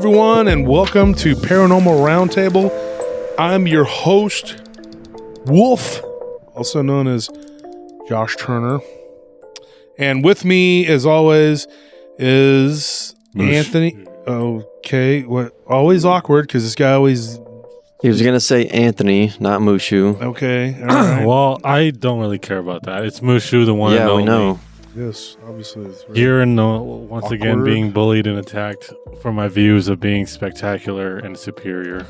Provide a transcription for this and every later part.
everyone, and welcome to Paranormal Roundtable. I'm your host, Wolf, also known as Josh Turner. And with me, as always, is Moosh. Anthony. Okay, what? Always awkward because this guy always... He was going to say Anthony, not Mushu. Okay, all right. Well, I don't really care about that. It's Mushu, the one and Yeah, only. we know. Yes, obviously. It's right. Here and once Awkward. again being bullied and attacked for my views of being spectacular and superior.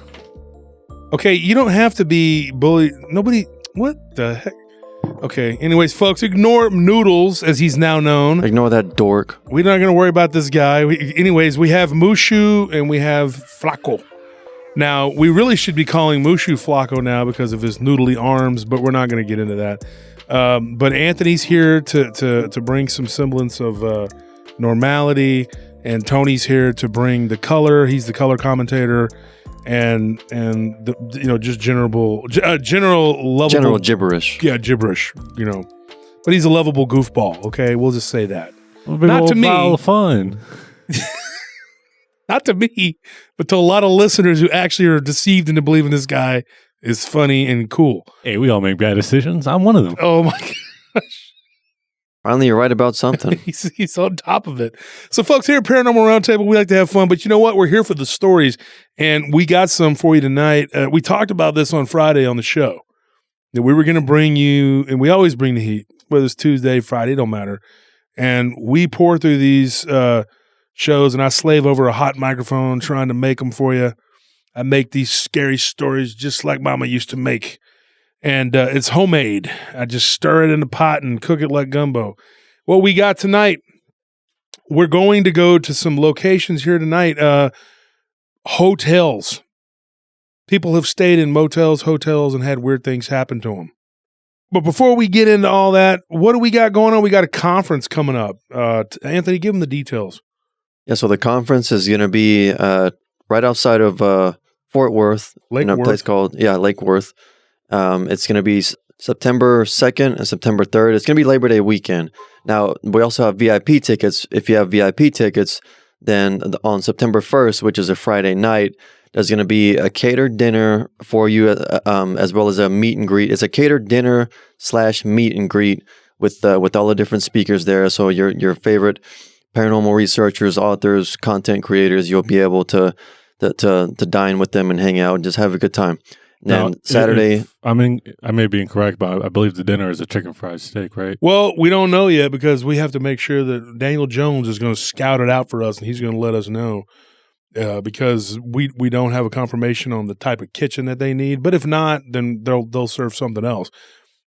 Okay, you don't have to be bullied. Nobody... What the heck? Okay, anyways, folks, ignore Noodles, as he's now known. Ignore that dork. We're not going to worry about this guy. Anyways, we have Mushu and we have Flaco. Now, we really should be calling Mushu Flaco now because of his noodly arms, but we're not going to get into that. But Anthony's here to bring some semblance of normality, and Tony's here to bring the color. He's the color commentator, and the, just general lovable, General gibberish. Yeah, gibberish. But he's a lovable goofball. Okay, we'll just say that. Not to me. Of fun. Not to me, but to a lot of listeners who actually are deceived into believing this guy is funny and cool. Hey, we all make bad decisions. I'm one of them. Oh my gosh. Finally, you're right about something. he's on top of it. So folks, here at Paranormal Roundtable, we like to have fun, but you know what? We're here for the stories, and we got some for you tonight. We talked about this on Friday on the show, that we were going to bring you, and we always bring the heat, whether it's Tuesday, Friday, it don't matter. And we pour through these shows, and I slave over a hot microphone trying to make them for you. I make these scary stories just like Mama used to make. And it's homemade. I just stir it in the pot and cook it like gumbo. What we got tonight, we're going to go to some locations here tonight. Hotels. People have stayed in motels, hotels, and had weird things happen to them. But before we get into all that, what do we got going on? We got a conference coming up. Anthony, give them the details. Yeah, so the conference is going to be right outside of Fort Worth, Lake in a Worth. place called Lake Worth. It's going to be September 2nd and September 3rd. It's going to be Labor Day weekend. Now, we also have VIP tickets. If you have VIP tickets, then on September 1st, which is a Friday night, there's going to be a catered dinner for you, as well as a meet and greet. It's a catered dinner / meet and greet with all the different speakers there. So your favorite paranormal researchers, authors, content creators, you'll be able to dine with them and hang out and just have a good time. Then Saturday, I may be incorrect, but I believe the dinner is a chicken fried steak, right? Well, we don't know yet because we have to make sure that Daniel Jones is going to scout it out for us, and he's going to let us know because we don't have a confirmation on the type of kitchen that they need. But if not, then they'll serve something else.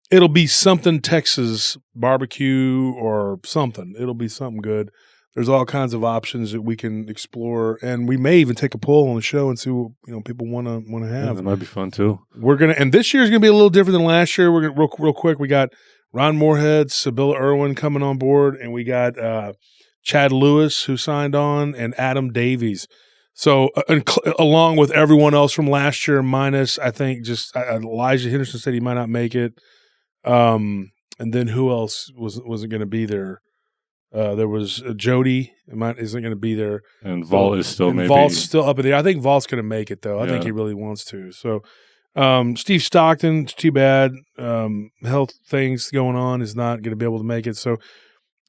It'll be something Texas barbecue or something. It'll be something good. There's all kinds of options that we can explore, and we may even take a poll on the show and see what people want to have. Yeah, that might be fun too. And this year's gonna be a little different than last year. We're gonna real quick. We got Ron Moorhead, Sibylla Irwin coming on board, and we got Chad Lewis who signed on, and Adam Davies. So along with everyone else from last year, minus I think just Elijah Henderson said he might not make it, and then who else wasn't going to be there? There was Jody isn't going to be there, and Vault is still maybe. Vault's still up in there. I think Vault's going to make it though. I think he really wants to. So Steve Stockton, it's too bad. Health things going on, is not going to be able to make it. So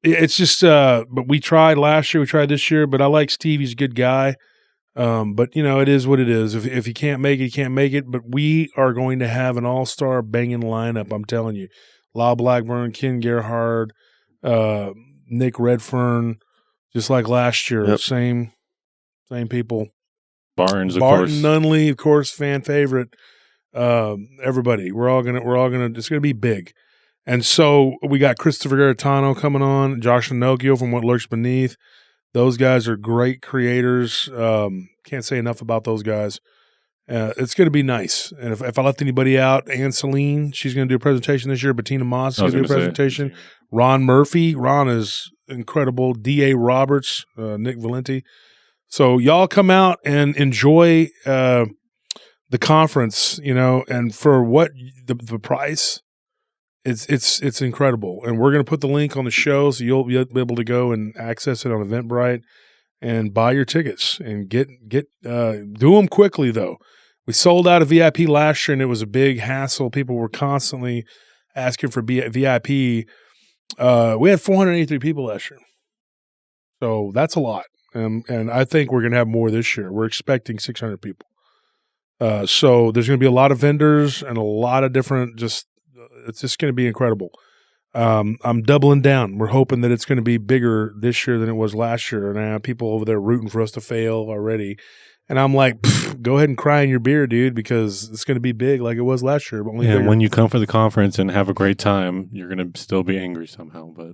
it's just. But we tried last year. We tried this year. But I like Steve. He's a good guy. But it is what it is. If you can't make it, you can't make it. But we are going to have an all-star banging lineup. I'm telling you, Lyle Blackburn, Ken Gerhard, Nick Redfern, just like last year. Yep. Same people. Barton Nunley, of course, fan favorite. Everybody. We're all gonna. It's gonna be big. And so we got Christopher Garitano coming on, Josh Pinocchio from What Lurks Beneath. Those guys are great creators. Can't say enough about those guys. It's going to be nice. And if I left anybody out, Ann Celine, she's going to do a presentation this year. Bettina Moss is going to do a presentation. Ron Murphy. Ron is incredible. D.A. Roberts, Nick Valenti. So y'all come out and enjoy the conference, and for what the price, it's incredible. And we're going to put the link on the show so you'll be able to go and access it on Eventbrite. and buy your tickets and do them quickly though. We sold out of VIP last year and it was a big hassle. People were constantly asking for VIP. We had 483 people last year. So that's a lot. And I think we're going to have more this year. We're expecting 600 people. So there's going to be a lot of vendors and a lot of different it's just going to be incredible. I'm doubling down. We're hoping that it's going to be bigger this year than it was last year. And I have people over there rooting for us to fail already. And I'm like, go ahead and cry in your beer, dude, because it's going to be big like it was last year. But only bigger. When you come for the conference and have a great time, you're going to still be angry somehow. But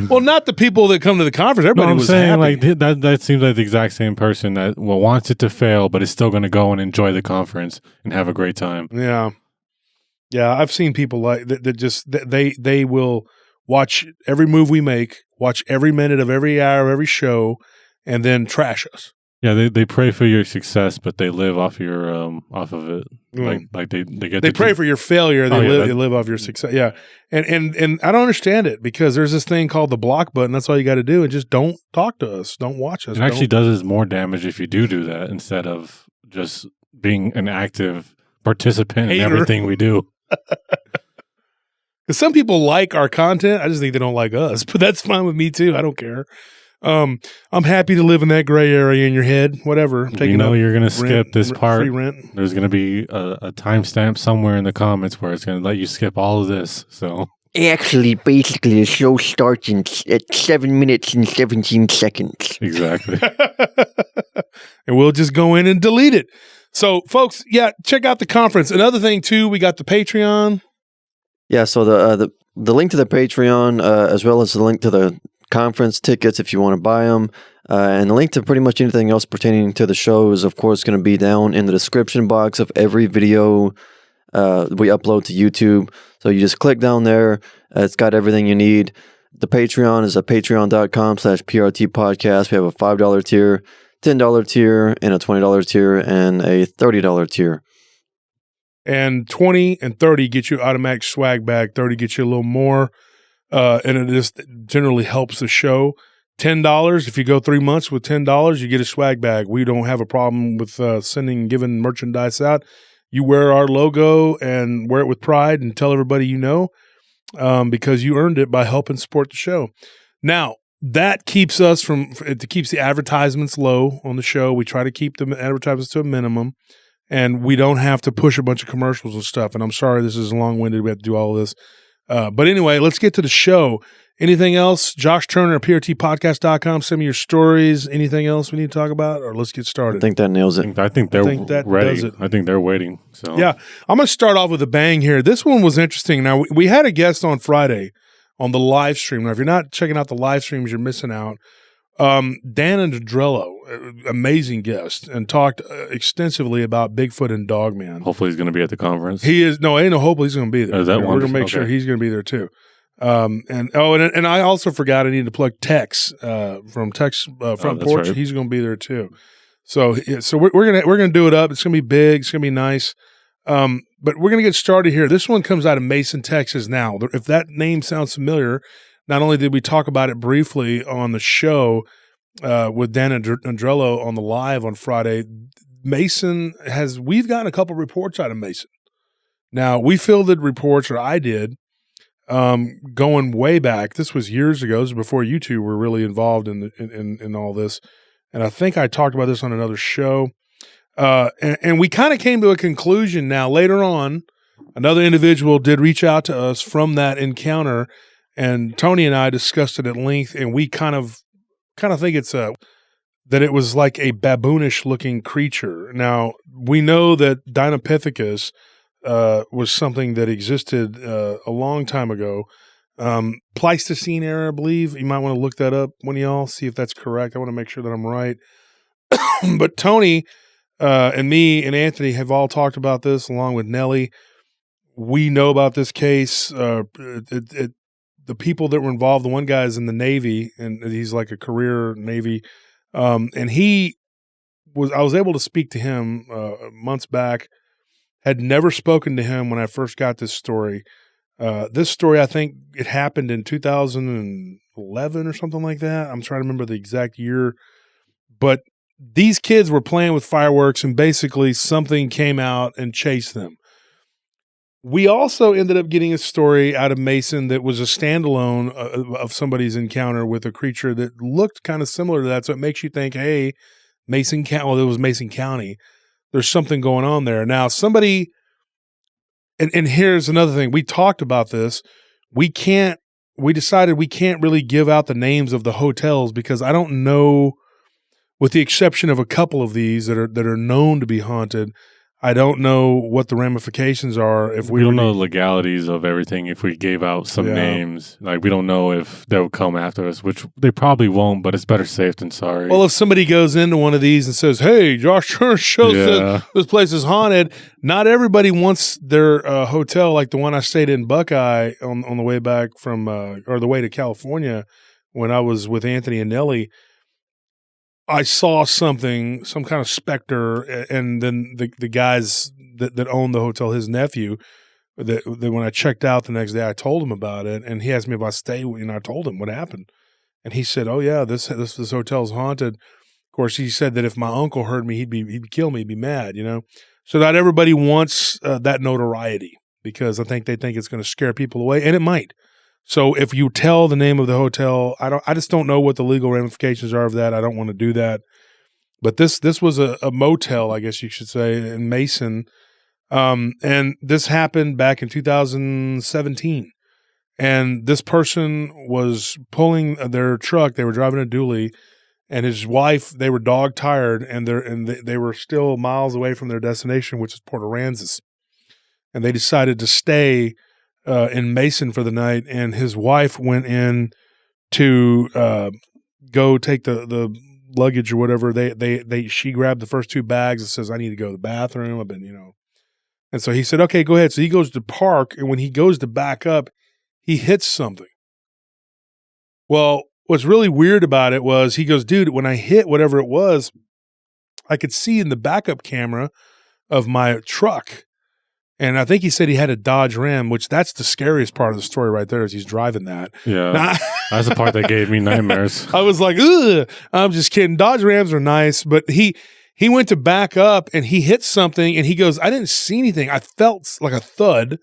well, not the people that come to the conference. Everybody was happy. Like that seems like the exact same person that wants it to fail, but is still going to go and enjoy the conference and have a great time. Yeah. Yeah, I've seen people like that just they will watch every move we make, watch every minute of every hour of every show, and then trash us. Yeah, they pray for your success, but they live off your off of it. Like they pray for your failure. They live off your success. Yeah, and I don't understand it because there's this thing called the block button. That's all you got to do, and just don't talk to us, don't watch us. It actually does us more damage if you do that instead of just being an active participant in everything we do. Because some people like our content, I just think they don't like us. But that's fine with me too. I don't care. I'm happy to live in that gray area in your head. Whatever. You know you're going to skip this part. Free rent. There's going to be a timestamp somewhere in the comments where it's going to let you skip all of this. So actually, basically, the show starts at 7 minutes and 17 seconds. Exactly. And we'll just go in and delete it. So, folks, yeah, check out the conference. Another thing too, we got the Patreon. Yeah. So the link to the Patreon, as well as the link to the conference tickets if you want to buy them, and the link to pretty much anything else pertaining to the show is of course going to be down in the description box of every video we upload to YouTube. So you just click down there. It's got everything you need. The Patreon is at patreon.com/PRT podcast. We have a $5 tier, $10 tier, and a $20 tier, and a $30 tier. And 20 and 30 get you automatic swag bag. 30 gets you a little more. And it just generally helps the show. $10, if you go 3 months with $10, you get a swag bag. We don't have a problem with giving merchandise out. You wear our logo and wear it with pride and tell everybody you know, because you earned it by helping support the show. Now, that keeps us it keeps the advertisements low on the show. We try to keep the advertisements to a minimum, and we don't have to push a bunch of commercials and stuff. And I'm sorry this is long-winded. We have to do all of this. But anyway, let's get to the show. Anything else? Josh Turner at PRTpodcast.com. Send me your stories. Anything else we need to talk about? Or let's get started. I think that nails it. I think they're ready. I think they're waiting. So yeah, I'm going to start off with a bang here. This one was interesting. Now, we had a guest on Friday on the live stream. Now, if you're not checking out the live streams, you're missing out. Dan Andrello, amazing guest, and talked extensively about Bigfoot and Dogman. Hopefully he's going to be at the conference. He is. No, ain't no hope he's going to be there. Is that We're going to make sure he's going to be there too. And I also forgot I need to plug Tex from Tex Front Porch. Right. He's going to be there too. So we're gonna do it up. It's going to be big. It's going to be nice. But we're going to get started here. This one comes out of Mason, Texas. Now, if that name sounds familiar. Not only did we talk about it briefly on the show with Dan Andrello on the live on Friday, we've gotten a couple reports out of Mason. Now, we fielded reports, or I did, going way back. This was years ago. This was before you two were really involved in all this. And I think I talked about this on another show. And we kind of came to a conclusion now. Later on, another individual did reach out to us from that encounter. And Tony and I discussed it at length, and we kind of think it's that it was like a baboonish looking creature. Now, we know that Dinopithecus was something that existed a long time ago. Pleistocene era, I believe. You might want to look that up, one of y'all, see if that's correct. I want to make sure that I'm right. But Tony and me and Anthony have all talked about this, along with Nelly. We know about this case. The people that were involved, the one guy is in the Navy, and he's like a career Navy. And I was able to speak to him months back, had never spoken to him when I first got this story. This story, I think it happened in 2011 2011 or something like that. I'm trying to remember the exact year. But these kids were playing with fireworks, and basically something came out and chased them. We also ended up getting a story out of Mason that was a standalone of somebody's encounter with a creature that looked kind of similar to that. So it makes you think, hey, Mason County, well, it was Mason County. There's something going on there. Now, somebody, and here's another thing. We talked about this. We decided we can't really give out the names of the hotels because I don't know, with the exception of a couple of these that are known to be haunted, I don't know what the ramifications are if we don't know the legalities of everything. If we gave out some names, like we don't know if they'll come after us, which they probably won't, but it's better safe than sorry. Well, if somebody goes into one of these and says, hey, Josh Turner shows that this place is haunted, not everybody wants their hotel, like the one I stayed in Buckeye on the way back from, or the way to California when I was with Anthony and Nellie. I saw something, some kind of specter, and then the guys that owned the hotel, his nephew, that when I checked out the next day, I told him about it, and he asked me if I stayed, and I told him what happened, and he said, "Oh yeah, this hotel's haunted." Of course, he said that if my uncle heard me, he'd kill me, he'd be mad, you know. So not everybody wants that notoriety because I think they think it's going to scare people away, and it might. So if you tell the name of the hotel, I just don't know what the legal ramifications are of that. I don't want to do that. But this was a motel, I guess you should say, in Mason. And this happened back in 2017. And this person was pulling their truck. They were driving a dually, and his wife, they were dog tired, and they were still miles away from their destination, which is Port Aransas. And they decided to stay in Mason for the night, and his wife went in to go take the luggage or whatever. She grabbed the first two bags and says, "I need to go to the bathroom. I've been, you know." And so he said, "Okay, go ahead." So he goes to park, and when he goes to back up, he hits something. Well, what's really weird about it was he goes, "Dude, when I hit whatever it was, I could see in the backup camera of my truck." And I think he said he had a Dodge Ram, which that's the scariest part of the story right there is he's driving that. Yeah. Now, that's the part that gave me nightmares. I was like, ugh, I'm just kidding. Dodge Rams are nice, but he went to back up and he hit something and he goes, "I didn't see anything. I felt like a thud,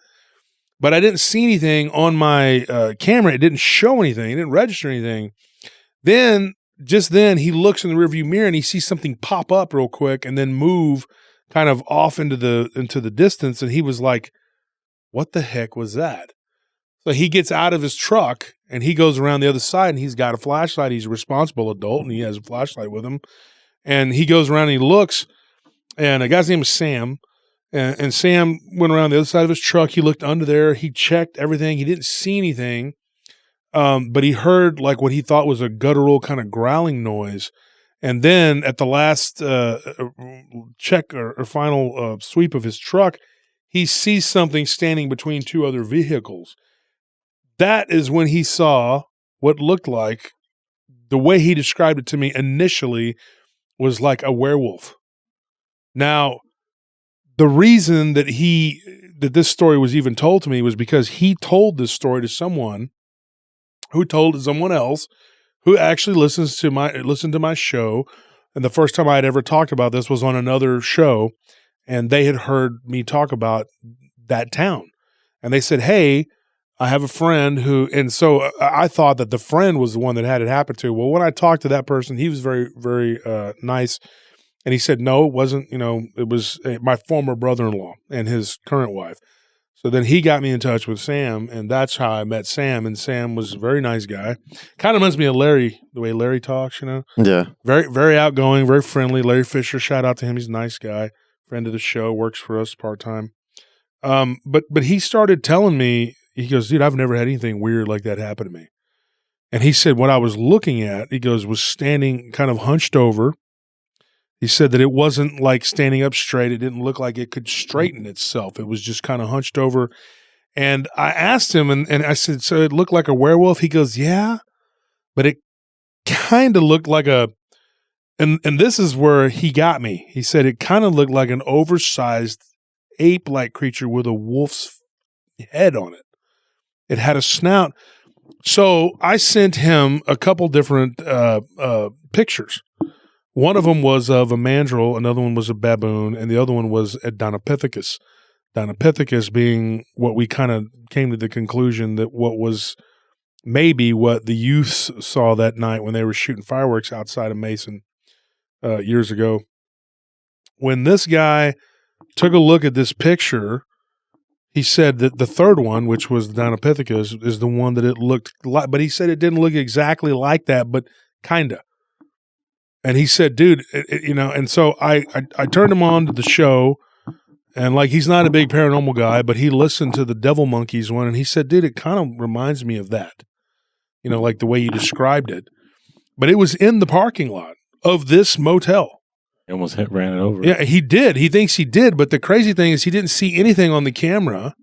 but I didn't see anything on my camera. It didn't show anything. It didn't register anything." Then, just then, he looks in the rearview mirror and he sees something pop up real quick and then move kind of off into the distance, and he was like, "What the heck was that?" So he gets out of his truck and he goes around the other side, and he's got a flashlight. He's a responsible adult and he has a flashlight with him. And he goes around and he looks, and a guy's name is Sam. And Sam went around the other side of his truck. He looked under there. He checked everything. He didn't see anything. But he heard like what he thought was a guttural kind of growling noise. And then at the last check or final sweep of his truck, he sees something standing between two other vehicles. That is when he saw what looked like, the way he described it to me initially, was like a werewolf. Now, the reason that this story was even told to me was because he told this story to someone who told someone else who actually listened to my show. And the first time I had ever talked about this was on another show, and they had heard me talk about that town. And they said, "Hey, I have a friend who," and so I thought that the friend was the one that had it happen to. Well, when I talked to that person, he was very, very nice. And he said, "No, it wasn't, it was my former brother-in-law and his current wife." So then he got me in touch with Sam, and that's how I met Sam. And Sam was a very nice guy. Kind of reminds me of Larry, the way Larry talks, Yeah. Very, very outgoing, very friendly. Larry Fisher, shout out to him. He's a nice guy, friend of the show, works for us part-time. But he started telling me, he goes, "Dude, I've never had anything weird like that happen to me." And he said what I was looking at, he goes, was standing kind of hunched over. He said that it wasn't like standing up straight. It didn't look like it could straighten itself. It was just kind of hunched over. And I asked him, and I said, "So it looked like a werewolf?" He goes, "Yeah, but it kind of looked like a," and this is where he got me. He said it kind of looked like an oversized ape-like creature with a wolf's head on it. It had a snout, So I sent him a couple different pictures. One of them was of a mandrill, another one was a baboon, and the other one was a Dinopithecus. Dinopithecus being what we kind of came to the conclusion that what was maybe what the youths saw that night when they were shooting fireworks outside of Mason years ago. When this guy took a look at this picture, he said that the third one, which was the Dinopithecus, is the one that it looked like, but he said it didn't look exactly like that, but kind of. And he said, dude, and so I turned him on to the show, and like, he's not a big paranormal guy, but he listened to the Devil Monkeys one, and he said, dude, it kind of reminds me of that, like the way you described it. But it was in the parking lot of this motel. He almost ran it over. Yeah, he did. He thinks he did, but the crazy thing is he didn't see anything on the camera,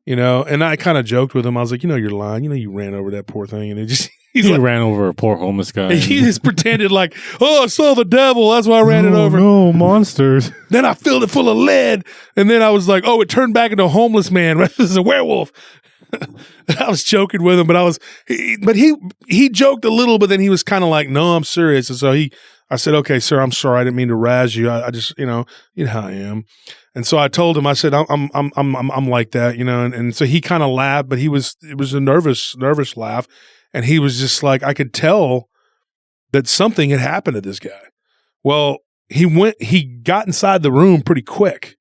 and I kind of joked with him. I was like, you're lying. You ran over that poor thing. And he like, ran over a poor homeless guy. He just pretended like, I saw the devil. That's why I ran it over. No, monsters. Then I filled it full of lead. And then I was like, it turned back into a homeless man. This is a werewolf. I was joking with him, but he joked a little, but then he was kind of like, no, I'm serious. And so I said, okay, sir, I'm sorry. I didn't mean to razz you. I just, you know how I am. And so I told him, I said, I'm like that, and so he kind of laughed, but it was a nervous laugh. And he was just like, I could tell that something had happened to this guy. Well, he got inside the room pretty quick.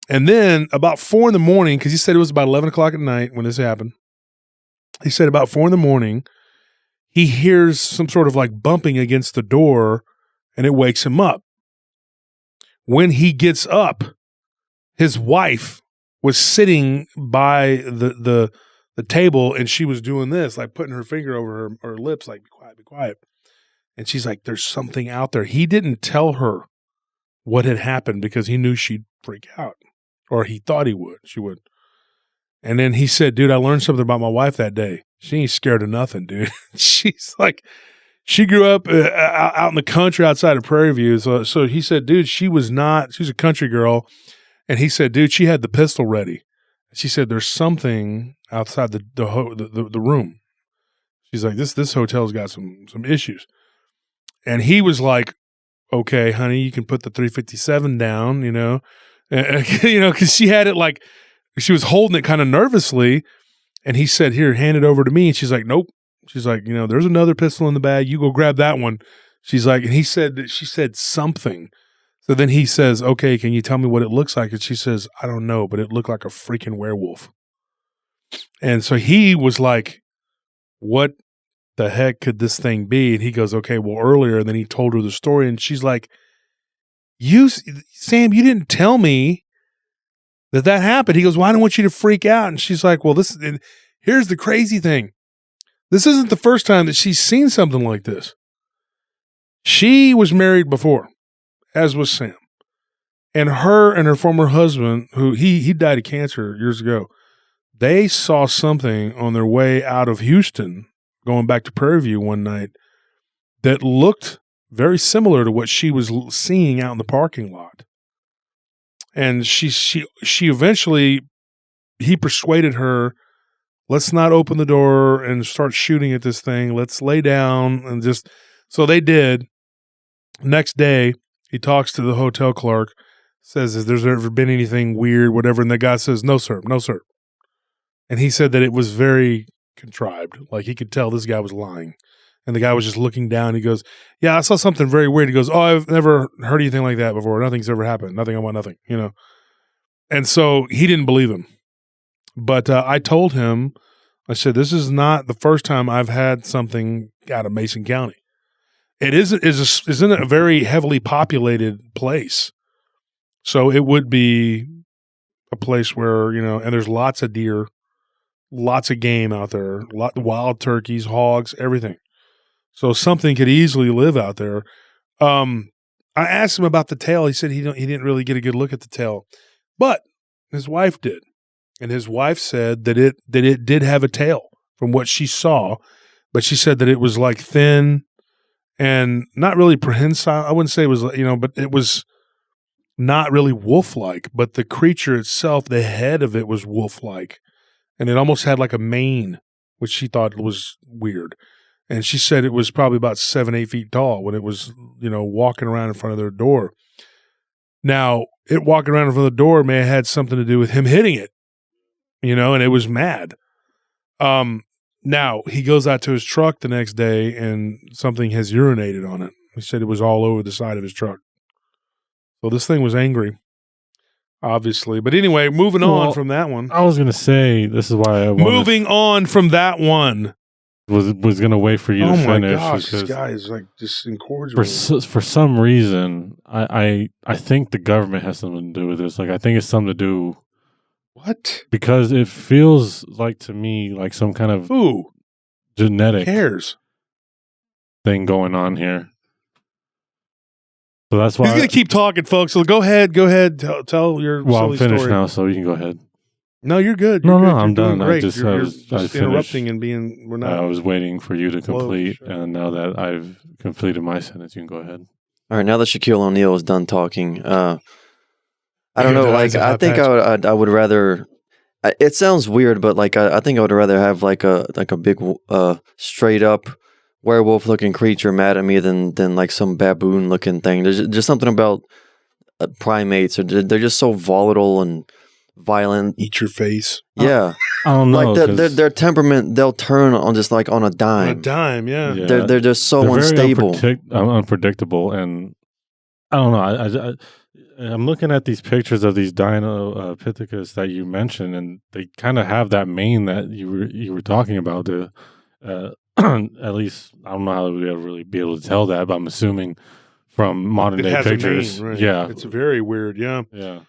And then about 4 a.m, because he said it was about 11 o'clock at night when this happened. He said about 4 a.m, he hears some sort of like bumping against the door, and it wakes him up. When he gets up, his wife was sitting by the table, and she was doing this, like putting her finger over her lips, like, be quiet, be quiet. And she's like, there's something out there. He didn't tell her what had happened because he knew she'd freak out, or he thought she would. And then he said, dude, I learned something about my wife that day. She ain't scared of nothing, dude. She's like, she grew up out in the country outside of Prairie View. So he said, dude, she was a country girl. And he said, dude, she had the pistol ready. She said, there's something outside the room. She's like, this hotel's got some issues. And he was like, okay, honey, you can put the 357 down, because she had it like, she was holding it kind of nervously. And he said, here, hand it over to me. And she's like, nope. She's like, there's another pistol in the bag. You go grab that one. She's like, and he said that she said something. So then he says, okay, can you tell me what it looks like? And she says, I don't know, but it looked like a freaking werewolf. And so he was like, what the heck could this thing be? And he goes, okay, well, earlier. And then he told her the story. And she's like, Sam, you didn't tell me that happened. He goes, well, I don't want you to freak out. And she's like, well, here's the crazy thing. This isn't the first time that she's seen something like this. She was married before, as was Sam. And her former husband, who he died of cancer years ago, they saw something on their way out of Houston, going back to Prairie View one night, that looked very similar to what she was seeing out in the parking lot. And she eventually, he persuaded her, let's not open the door and start shooting at this thing. Let's lay down and just, so they did. Next day, he talks to the hotel clerk, says, has there ever been anything weird, whatever? And the guy says, no, sir, no, sir. And he said that it was very contrived. Like, he could tell this guy was lying. And the guy was just looking down. He goes, yeah, I saw something very weird. He goes, oh, I've never heard anything like that before. Nothing's ever happened. Nothing, I want nothing, And so he didn't believe him. But I told him, I said, this is not the first time I've had something out of Mason County. It isn't a very heavily populated place. So it would be a place where, and there's lots of deer, lots of game out there, wild turkeys, hogs, everything. So something could easily live out there. I asked him about the tail. He said he didn't really get a good look at the tail, but his wife did. And his wife said that it did have a tail from what she saw, but she said that it was like thin and not really prehensile. I wouldn't say it was, but it was not really wolf-like, but the creature itself, the head of it was wolf-like. And it almost had like a mane which she thought was weird. And she said it was probably about 7-8 feet tall when it was, walking around in front of their door. Now, it walking around in front of the door may have had something to do with him hitting it, and it was mad. Now, he goes out to his truck the next day and something has urinated on it. He said it was all over the side of his truck. So this thing was angry, obviously. But anyway, moving on from that one. I was going to say, this is why I moving on from that one. Was going to wait for you to finish. Oh my gosh, this guy is like just incorrigible. For some reason, I think the government has something to do with this. Like, I think it's something to do. What? Because it feels like to me like some kind of genetic thing going on here. So that's why he's going to keep talking, folks. So go ahead, tell your. Well, I'm finished story now, so you can go ahead. No, you're good. I'm done. Great. I was interrupting and being. We're not. I was waiting for you to complete, and now that I've completed my sentence, you can go ahead. All right, now that Shaquille O'Neal is done talking, I don't know. Like, I think I would rather. It sounds weird, but like I think I would rather have like a big straight up werewolf looking creature mad at me than like some baboon looking thing. There's just something about primates, or they're just so volatile and violent. Eat your face. Yeah. I don't know. Like their temperament, they'll turn on just like on a dime. On a dime, yeah. They're just so unstable. Unpredictable. And I don't know. I'm looking at these pictures of these Dino Pithecus that you mentioned, and they kind of have that mane that you were talking about. At least, I don't know how they would really be able to tell that, but I'm assuming from modern day pictures. A mane, right? Yeah. It's very weird, yeah. Yeah.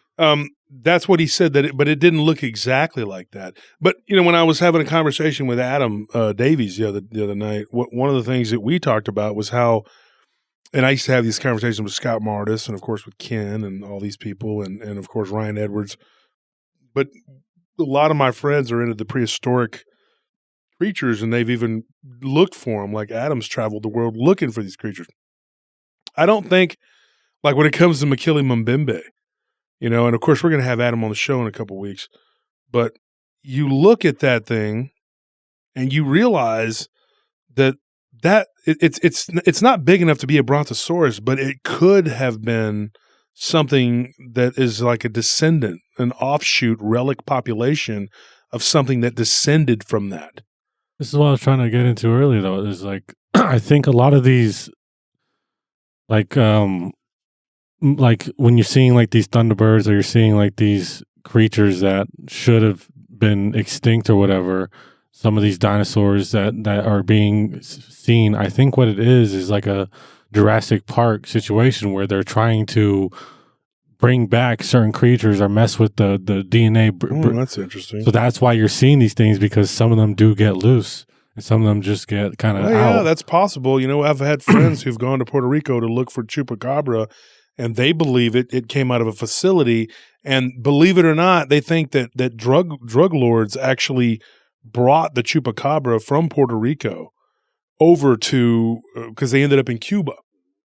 That's what he said, but it didn't look exactly like that. But, when I was having a conversation with Adam Davies the other night, one of the things that we talked about was how, and I used to have these conversations with Scott Martis and, of course, with Ken and all these people and of course, Ryan Edwards. But a lot of my friends are into the prehistoric creatures, and they've even looked for them. Like Adam's traveled the world looking for these creatures. I don't think, like when it comes to Makili Mumbimbe, and of course, we're going to have Adam on the show in a couple weeks. But you look at that thing and you realize that it's not big enough to be a brontosaurus, but it could have been something that is like a descendant, an offshoot relic population of something that descended from that. This is what I was trying to get into earlier, though. Is like, I think a lot of these, like when you're seeing like these thunderbirds, or you're seeing like these creatures that should have been extinct or whatever, some of these dinosaurs that are being seen, I think what it is like a Jurassic Park situation where they're trying to bring back certain creatures or mess with the DNA. That's interesting. So that's why you're seeing these things, because some of them do get loose and some of them just get kind of out. Yeah, that's possible. I've had friends who've gone to Puerto Rico to look for chupacabra, and they believe it came out of a facility. And believe it or not, they think that drug lords actually brought the chupacabra from Puerto Rico over to, because they ended up in Cuba.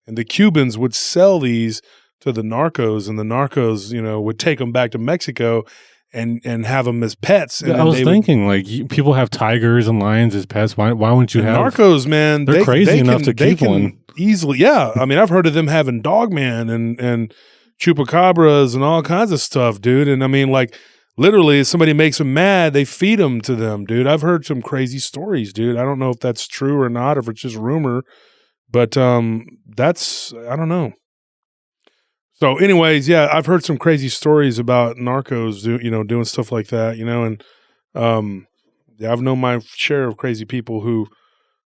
And the Cubans would sell these to the narcos, and the narcos, would take them back to Mexico and have them as pets. And I was thinking, like, people have tigers and lions as pets. Why wouldn't you have narcos? Man, they're crazy enough to keep one easily. Yeah, I mean, I've heard of them having dogman and chupacabras and all kinds of stuff, dude. And I mean, like, literally, if somebody makes them mad, they feed them to them, dude. I've heard some crazy stories, dude. I don't know if that's true or not, if it's just rumor, but that's, I don't know. So anyways, yeah, I've heard some crazy stories about narcos, doing stuff like that, and I've known my share of crazy people who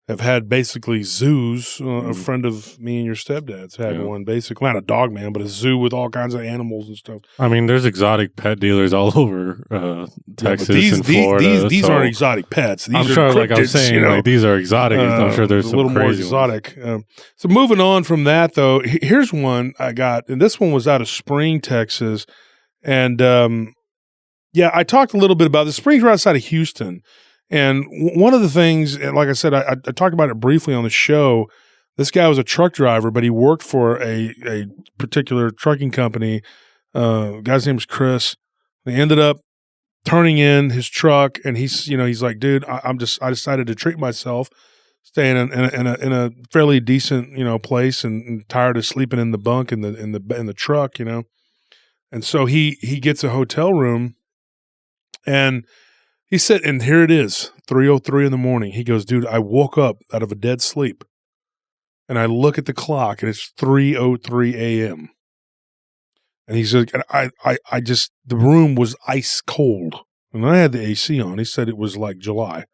have had basically zoos. A friend of me and your stepdad's had one, basically not a dog man, but a zoo with all kinds of animals and stuff. I mean, there's exotic pet dealers all over Texas and Florida. These aren't exotic pets. These I'm are sure, cryptids, like I'm saying, like these are exotic. I'm sure there's some a little more crazy exotic. So moving on from that, though, here's one I got, and this one was out of Spring, Texas, and I talked a little bit about the Springs right outside of Houston. And one of the things, like I said, I talked about it briefly on the show. This guy was a truck driver, but he worked for a particular trucking company. Guy's name was Chris. They ended up turning in his truck, and he's like, dude, I decided to treat myself, staying in a fairly decent place, and tired of sleeping in the bunk in the truck, and so he gets a hotel room, and he said, and here it is, 3:03 in the morning. He goes, dude, I woke up out of a dead sleep, and I look at the clock, and it's 3:03 a.m. And he's like, I just, the room was ice cold. And I had the AC on. He said it was like July,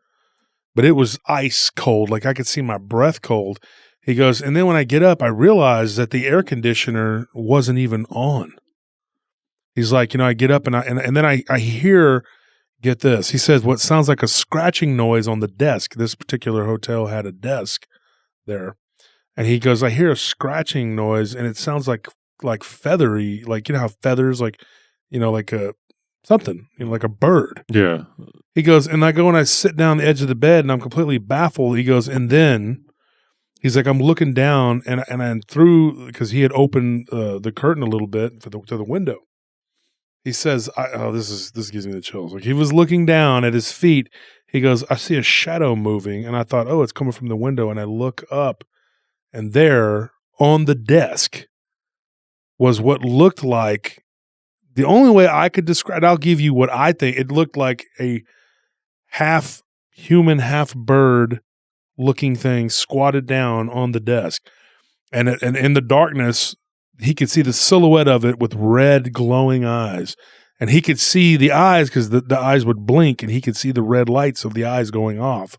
but it was ice cold. Like I could see my breath cold. He goes, and then when I get up, I realized that the air conditioner wasn't even on. He's like, I get up and then I hear, get this. He says, what sounds like a scratching noise on the desk. This particular hotel had a desk there. And he goes, I hear a scratching noise, and it sounds like feathery, like, how feathers, like, like a something, like a bird. Yeah. He goes, and I go and I sit down the edge of the bed, and I'm completely baffled. He goes, and then he's like, I'm looking down, and I'm through, because he had opened the curtain a little bit to the window. He says, this gives me the chills. Like, he was looking down at his feet. He goes, I see a shadow moving, and I thought, oh, it's coming from the window, and I look up, and there on the desk was what looked like, the only way I could describe, I'll give you what I think, it looked like a half human, half bird looking thing squatted down on the desk. And in the darkness, he could see the silhouette of it with red glowing eyes. And he could see the eyes, because the eyes would blink, and he could see the red lights of the eyes going off.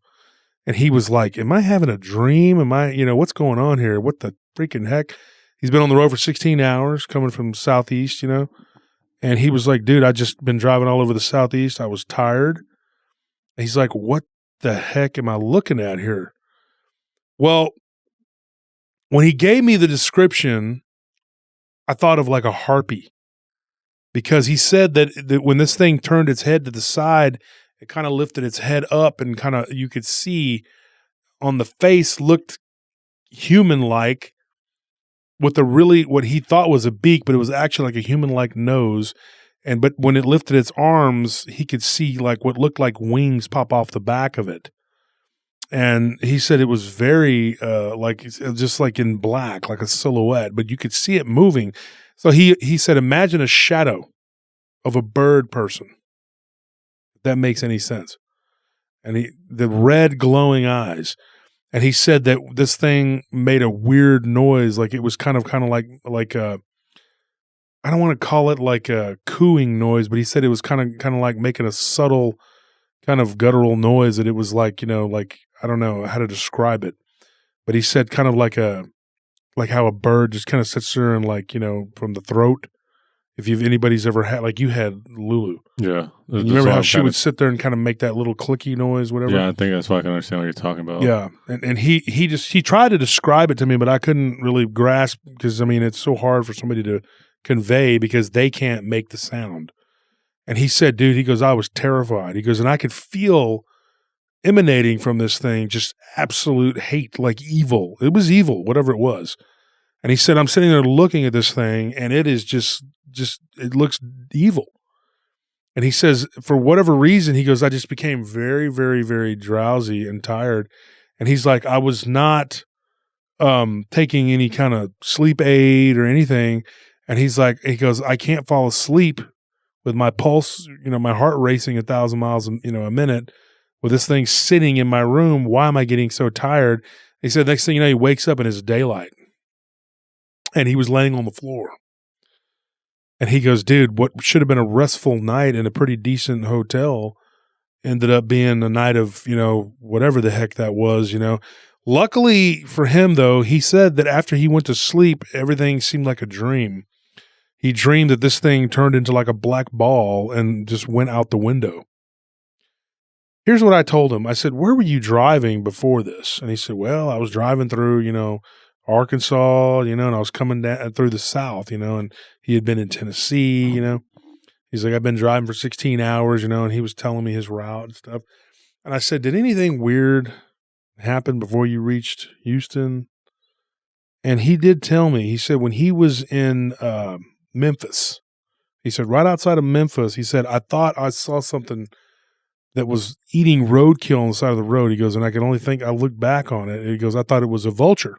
And he was like, am I having a dream? Am I, what's going on here? What the freaking heck? He's been on the road for 16 hours coming from Southeast, and he was like, dude, I just been driving all over the Southeast. I was tired. And he's like, what the heck am I looking at here? Well, when he gave me the description, I thought of like a harpy, because he said that when this thing turned its head to the side, it kind of lifted its head up, and kind of, you could see on the face looked human-like, with what he thought was a beak, but it was actually like a human-like nose. But when it lifted its arms, he could see like what looked like wings pop off the back of it. And he said it was very just like in black, like a silhouette, but you could see it moving. So he said, imagine a shadow of a bird person. If that makes any sense. And the red glowing eyes. And he said that this thing made a weird noise, like it was kind of like a, I don't want to call it like a cooing noise, but he said it was kind of like making a subtle kind of guttural noise, that it was like, like, I don't know how to describe it, but he said kind of like how a bird just kind of sits there and like, from the throat. If anybody's ever had, like you had Lulu. Yeah. You remember how she would sit there and kind of make that little clicky noise, whatever? Yeah, I think that's why I can understand what you're talking about. Yeah. And he tried to describe it to me, but I couldn't really grasp, because it's so hard for somebody to convey, because they can't make the sound. And he said, dude, he goes, I was terrified. He goes, and I could feel emanating from this thing just absolute hate, like evil. It was evil, whatever it was. And he said, I'm sitting there looking at this thing, and it is just it looks evil. And he says, for whatever reason, he goes, I just became very, very, very drowsy and tired. And he's like, I was not taking any kind of sleep aid or anything. And he goes, I can't fall asleep with my pulse, my heart racing 1,000 miles, a minute, with this thing sitting in my room. Why am I getting so tired? He said, next thing you know, he wakes up and it's daylight, and he was laying on the floor. And he goes, dude, what should have been a restful night in a pretty decent hotel ended up being a night of, whatever the heck that was, Luckily for him, though, he said that after he went to sleep, everything seemed like a dream. He dreamed that this thing turned into like a black ball and just went out the window. Here's what I told him. I said, where were you driving before this? And he said, well, I was driving through, Arkansas, and I was coming down through the South, and he had been in Tennessee, He's like, I've been driving for 16 hours, and he was telling me his route and stuff. And I said, did anything weird happen before you reached Houston? And he did tell me. He said when he was in Memphis, He said, right outside of Memphis, he said, I thought I saw something that was eating roadkill on the side of the road. He goes, and I can only think, I looked back on it. He goes, I thought it was a vulture.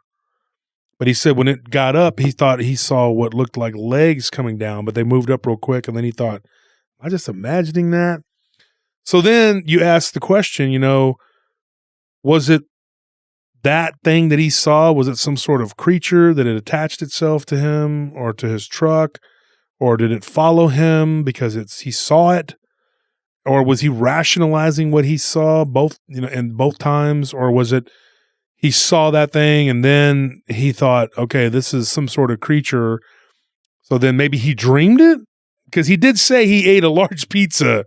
But he said when it got up, he thought he saw what looked like legs coming down, but they moved up real quick. And then he thought, am I just imagining that? So then you ask the question, was it that thing that he saw? Was it some sort of creature that had attached itself to him or to his truck? Or did it follow him because he saw it? Or was he rationalizing what he saw in both times? Or was it he saw that thing and then he thought, okay, this is some sort of creature. So then maybe he dreamed it? Because he did say he ate a large pizza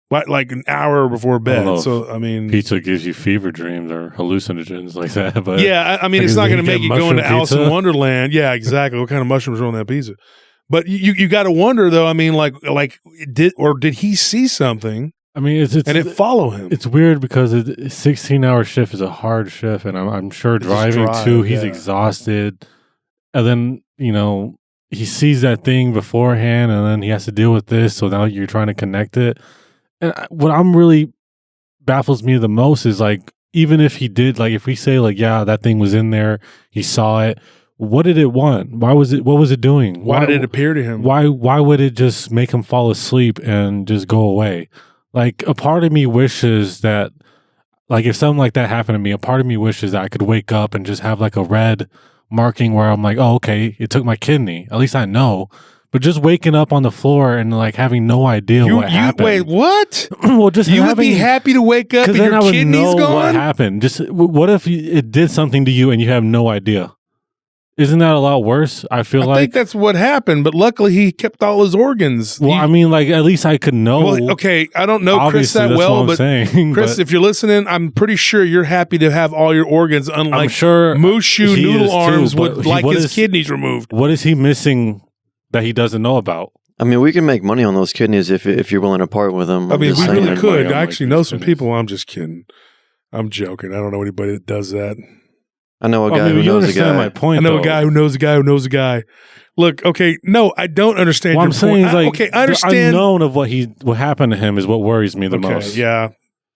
like an hour before bed. So, I mean, pizza gives you fever dreams or hallucinogens like that. But yeah, I mean, it's not going to make you go into Alice in Wonderland. Yeah, exactly. What kind of mushrooms are on that pizza? But you got to wonder though. I mean, did he see something? I mean, and it follow him. It's weird because a 16-hour shift is a hard shift, and I'm sure driving too. He's exhausted, and then he sees that thing beforehand, and then he has to deal with this. So now you're trying to connect it. And what I'm really baffles me the most is even if he did, if we say yeah, that thing was in there, he saw it. What did it want? What was it doing? Why did it appear to him? Why would it just make him fall asleep and just go away? A part of me wishes that, if something like that happened to me, a part of me wishes that I could wake up and just have a red marking where I'm like, oh, okay, it took my kidney. At least I know. But just waking up on the floor and having no idea what happened. Wait, what? Well, just would be happy to wake up and your kidney's gone? What happened? Just what if it did something to you and you have no idea? Isn't that a lot worse? I think that's what happened, but luckily he kept all his organs. Well, at least I could know. Well, okay, I don't know Chris that well, but Chris, if you're listening, I'm pretty sure you're happy to have all your organs, unlike I'm sure Mushu Noodle Arms would like his kidneys removed. What is he missing that he doesn't know about? I mean, we can make money on those kidneys if you're willing to part with them. I mean, we really could. I actually know some people. I'm just kidding. I'm joking. I don't know anybody that does that. I know a guy who knows a guy. My point, I know a guy who knows a guy who knows a guy. Look, okay, no, I don't understand your I'm saying point. Okay, I understand. The unknown of what happened to him is what worries me the most. Yeah.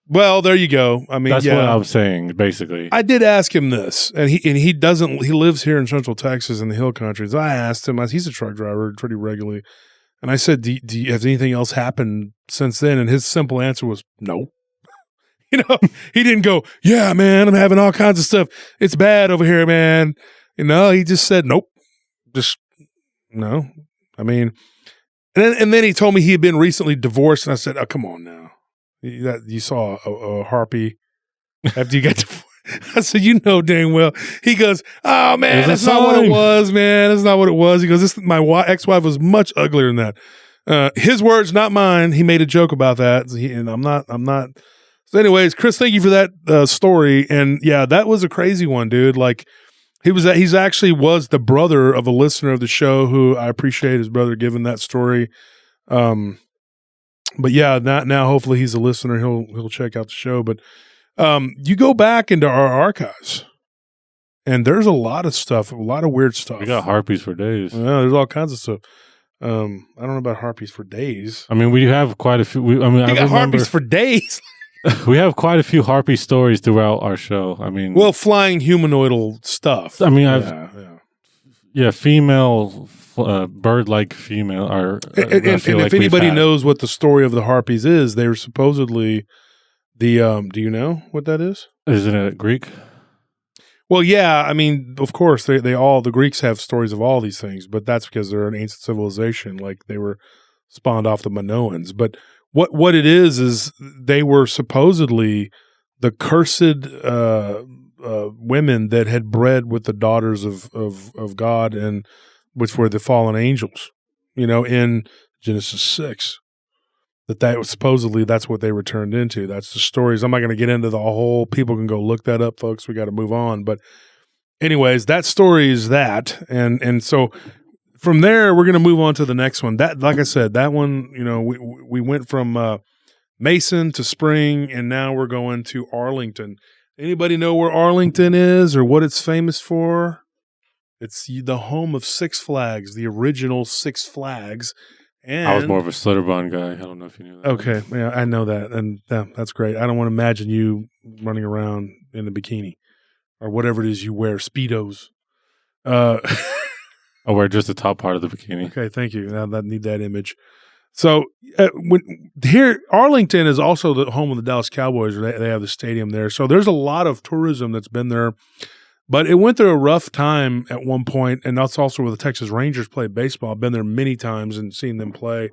Well, there you go. I mean, that's what I'm saying, basically. I did ask him this, and he lives here in Central Texas in the Hill Countries. I asked him, he's a truck driver pretty regularly, and I said, has anything else happened since then? And his simple answer was no. He didn't go, yeah, man, I'm having all kinds of stuff. It's bad over here, man. He just said, nope. Just, no. I mean, and then he told me he had been recently divorced, and I said, oh, come on now. You saw a harpy after you got divorced. I said, dang well. He goes, oh, man, that's not what it was, man. That's not what it was. He goes, my ex-wife was much uglier than that. His words, not mine. He made a joke about that, and I'm not. So anyways, Chris, thank you for that story. And yeah, that was a crazy one, dude. He's actually was the brother of a listener of the show who I appreciate his brother giving that story. But yeah, now hopefully he's a listener. He'll check out the show. But you go back into our archives and there's a lot of stuff, a lot of weird stuff. We got harpies for days. Yeah, there's all kinds of stuff. I don't know about harpies for days. I mean, we have quite a few. I got harpies for days. We have quite a few harpy stories throughout our show. I mean, flying humanoidal stuff. I mean, female, bird-like female. And if anybody knows what the story of the harpies is, they were supposedly do you know what that is? Isn't it Greek? Well, yeah. I mean, of course, the Greeks have stories of all these things, but that's because they're an ancient civilization. They were spawned off the Minoans, but. What it is they were supposedly the cursed women that had bred with the daughters of God, and which were the fallen angels, in Genesis 6. That was supposedly that's what they were turned into. That's the stories. I'm not going to get into the whole. People can go look that up, folks. We got to move on. But anyways, that story is that, and so. From there, we're going to move on to the next one. That, like I said, that one, we went from Mason to Spring, and now we're going to Arlington. Anybody know where Arlington is or what it's famous for? It's the home of Six Flags, the original Six Flags, And I was more of a Slitterbun guy. I don't know if you knew that. okay, yeah, I know that, and that's great. I don't want to imagine you running around in a bikini or whatever it is you wear, Speedos. I wear just the top part of the bikini. Okay, thank you. Now I need that image. So here, Arlington is also the home of the Dallas Cowboys. They have the stadium there, so there's a lot of tourism that's been there. But it went through a rough time at one point, and that's also where the Texas Rangers play baseball. I've been there many times and seen them play.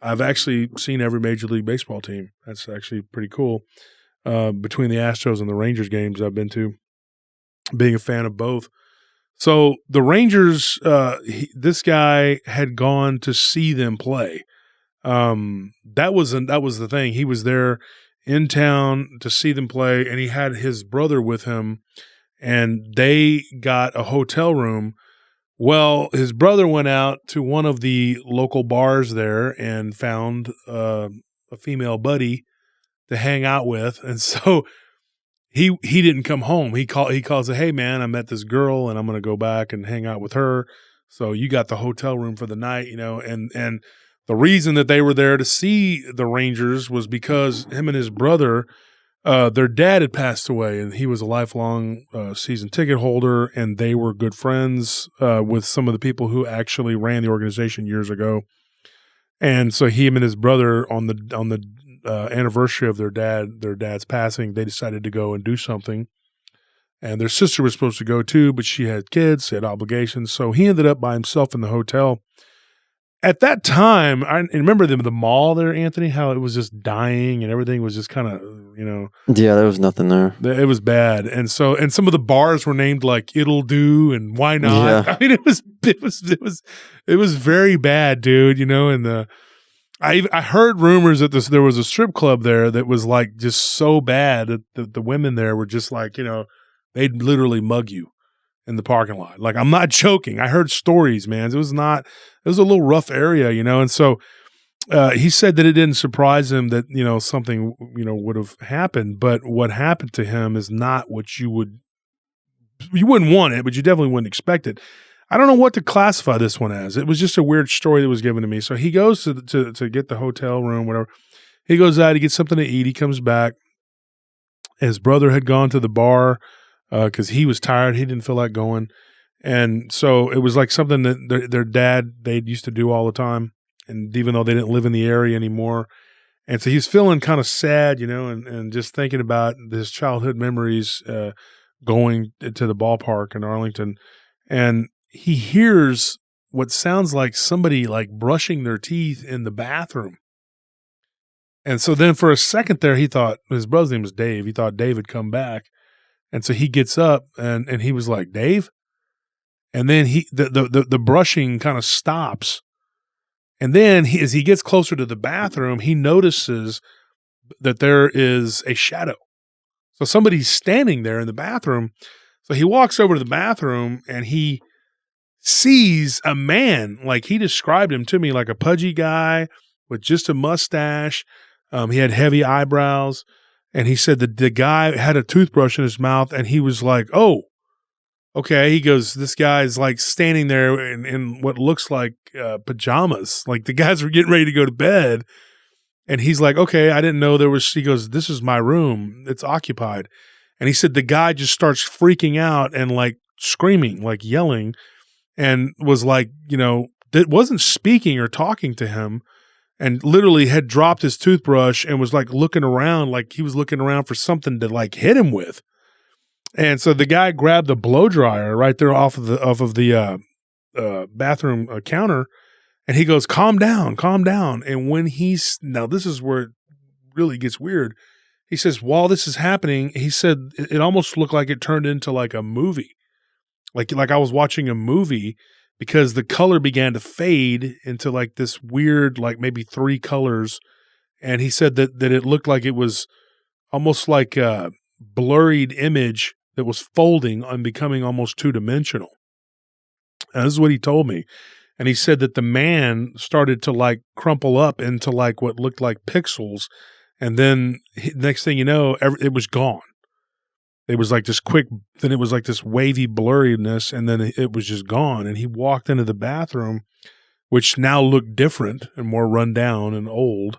I've actually seen every Major League Baseball team. That's actually pretty cool. Between the Astros and the Rangers games I've been to, being a fan of both. So the Rangers, this guy had gone to see them play. That was the thing. He was there in town to see them play, and he had his brother with him, and they got a hotel room. Well, his brother went out to one of the local bars there and found a female buddy to hang out with, and so he didn't come home. He calls it, "Hey man, I met this girl and I'm going to go back and hang out with her. So you got the hotel room for the night, and the reason that they were there to see the Rangers was because him and his brother, their dad had passed away, and he was a lifelong season ticket holder, and they were good friends with some of the people who actually ran the organization years ago. And so him and his brother on the anniversary of their dad's passing, they decided to go and do something. And their sister was supposed to go too, but she had kids, she had obligations. So he ended up by himself in the hotel. At that time, I remember the mall there, Anthony, how it was just dying and everything was just kind of, Yeah, there was nothing there. it was bad. And some of the bars were named like It'll Do and Why Not. Yeah. I mean, it was very bad, dude, and I heard rumors that there was a strip club there that was like just so bad that the women there were just like, they'd literally mug you in the parking lot. Like, I'm not joking. I heard stories, man. It was a little rough area, and so he said that it didn't surprise him that, something, would have happened, but what happened to him is not what you wouldn't want it, but you definitely wouldn't expect it. I don't know what to classify this one as. It was just a weird story that was given to me. So he goes to get the hotel room, whatever. He goes out, he gets something to eat. He comes back. His brother had gone to the bar because he was tired. He didn't feel like going. And so it was like something that their dad, they used to do all the time. And even though they didn't live in the area anymore. And so he's feeling kind of sad, and just thinking about his childhood memories going to the ballpark in Arlington. And he hears what sounds like somebody like brushing their teeth in the bathroom. And so then for a second there, he thought his brother's name was Dave. He thought Dave had come back. And so he gets up and he was like, "Dave?" And then the brushing kind of stops. And then as he gets closer to the bathroom, he notices that there is a shadow. So somebody's standing there in the bathroom. So he walks over to the bathroom and he sees a man, like he described him to me, like a pudgy guy with just a mustache. He had heavy eyebrows, and he said that the guy had a toothbrush in his mouth, and he was like, "Oh, okay." He goes, "This guy's like standing there in what looks like pajamas, like the guys were getting ready to go to bed." And he's like, "Okay, I didn't know there was." He goes, "This is my room; it's occupied." And he said the guy just starts freaking out and like screaming, like yelling. And was like, that wasn't speaking or talking to him, and literally had dropped his toothbrush and was like looking around, like he was looking around for something to like hit him with. And so the guy grabbed the blow dryer right there off of the bathroom counter, and he goes, calm down. And when now this is where it really gets weird. He says, while this is happening, he said it almost looked like it turned into like a movie. Like I was watching a movie, because the color began to fade into like this weird, like maybe 3 colors. And he said that it looked like it was almost like a blurred image that was folding and becoming almost 2-dimensional. And this is what he told me. And he said that the man started to like crumple up into like what looked like pixels. And then next thing you know, it was gone. It was like this quick, then it was like this wavy blurriness, and then it was just gone. And he walked into the bathroom which now looked different and more run down and old.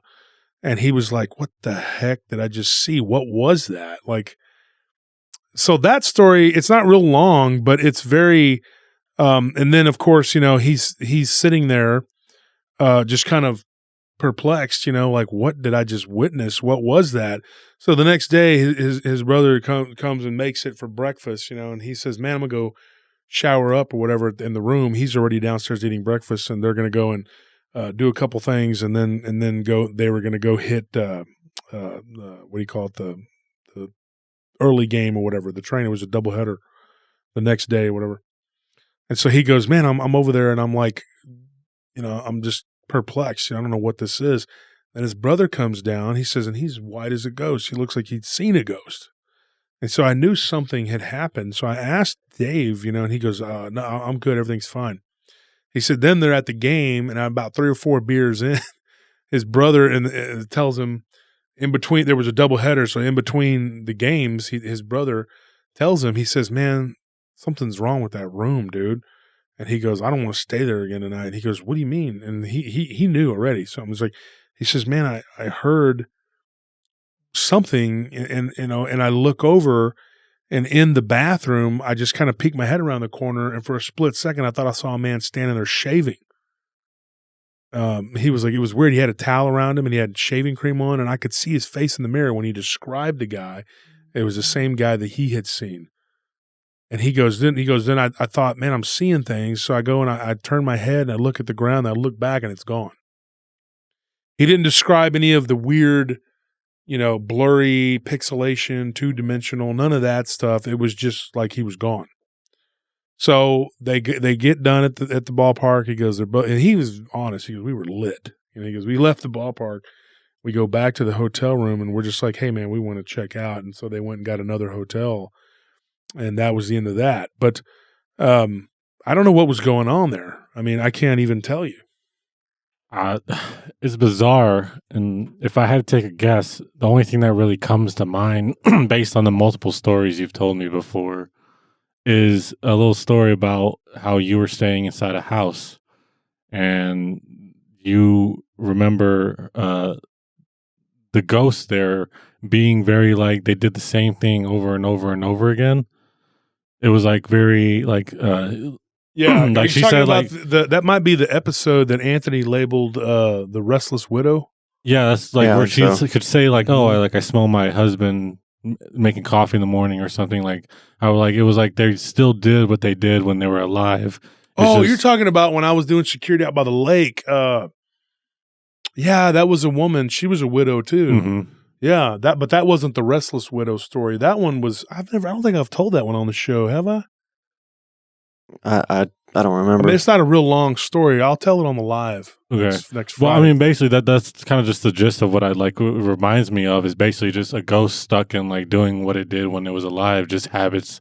And he was like, what the heck did I just see? What was that? Like, so that story, it's not real long, but it's very, and then of course, he's sitting there, just kind of perplexed, like, what did I just witness? What was that? So the next day, his brother comes and makes it for breakfast, and he says, man, I'm gonna go shower up or whatever in the room. He's already downstairs eating breakfast, and they're gonna go and do a couple things, and then go. They were gonna go hit what do you call it, the early game or whatever. The train, it was a doubleheader the next day or whatever. And so he goes, man, I'm over there, and I'm like, I'm just perplexed. I don't know what this is. And his brother comes down. He says, and he's white as a ghost. He looks like he'd seen a ghost. And so I knew something had happened. So I asked Dave, and he goes, no, I'm good. Everything's fine. He said, then they're at the game, and I'm about 3 or 4 beers in. His brother tells him, in between, there was a doubleheader. So in between the games, his brother tells him, he says, man, something's wrong with that room, dude. And he goes, I don't want to stay there again tonight. And he goes, what do you mean? And he knew already. So I was like, he says, man, I heard something, and I look over, and in the bathroom, I just kind of peeked my head around the corner, and for a split second, I thought I saw a man standing there shaving. He was like, it was weird. He had a towel around him, and he had shaving cream on, and I could see his face in the mirror when he described the guy. It was the same guy that he had seen. And he goes, then I thought, man, I'm seeing things. So I go and I turn my head and I look at the ground, and I look back, and it's gone. He didn't describe any of the weird, blurry pixelation, 2-dimensional, none of that stuff. It was just like he was gone. So they get done at the ballpark. He goes, and he was honest. He goes, we were lit. He goes, we left the ballpark. We go back to the hotel room, and we're just like, hey man, we want to check out. And so they went and got another hotel, and that was the end of that. But I don't know what was going on there. I mean, I can't even tell you. It's bizarre, and if I had to take a guess, the only thing that really comes to mind, based on the multiple stories you've told me before, is a little story about how you were staying inside a house, and you remember the ghosts there being very like they did the same thing over and over and over again. It was like very like yeah, like she said, like that might be the episode that Anthony labeled the Restless Widow. Yeah, that's like where she so. could say like, oh, I smell my husband making coffee in the morning or something. Like how like it was like they still did what they did when they were alive. You're talking about when I was doing security out by the lake. Yeah, that was a woman. She was a widow too. Mm-hmm. Yeah, but that wasn't the Restless Widow story. That one was. I don't think I've told that one on the show. Have I? I don't remember. I mean, it's not a real long story. I'll tell it on the live. Okay. Next Well, Friday. I mean, basically that's kind of just the gist of what I like. It reminds me of is basically just a ghost stuck in like doing what it did when it was alive. Just habits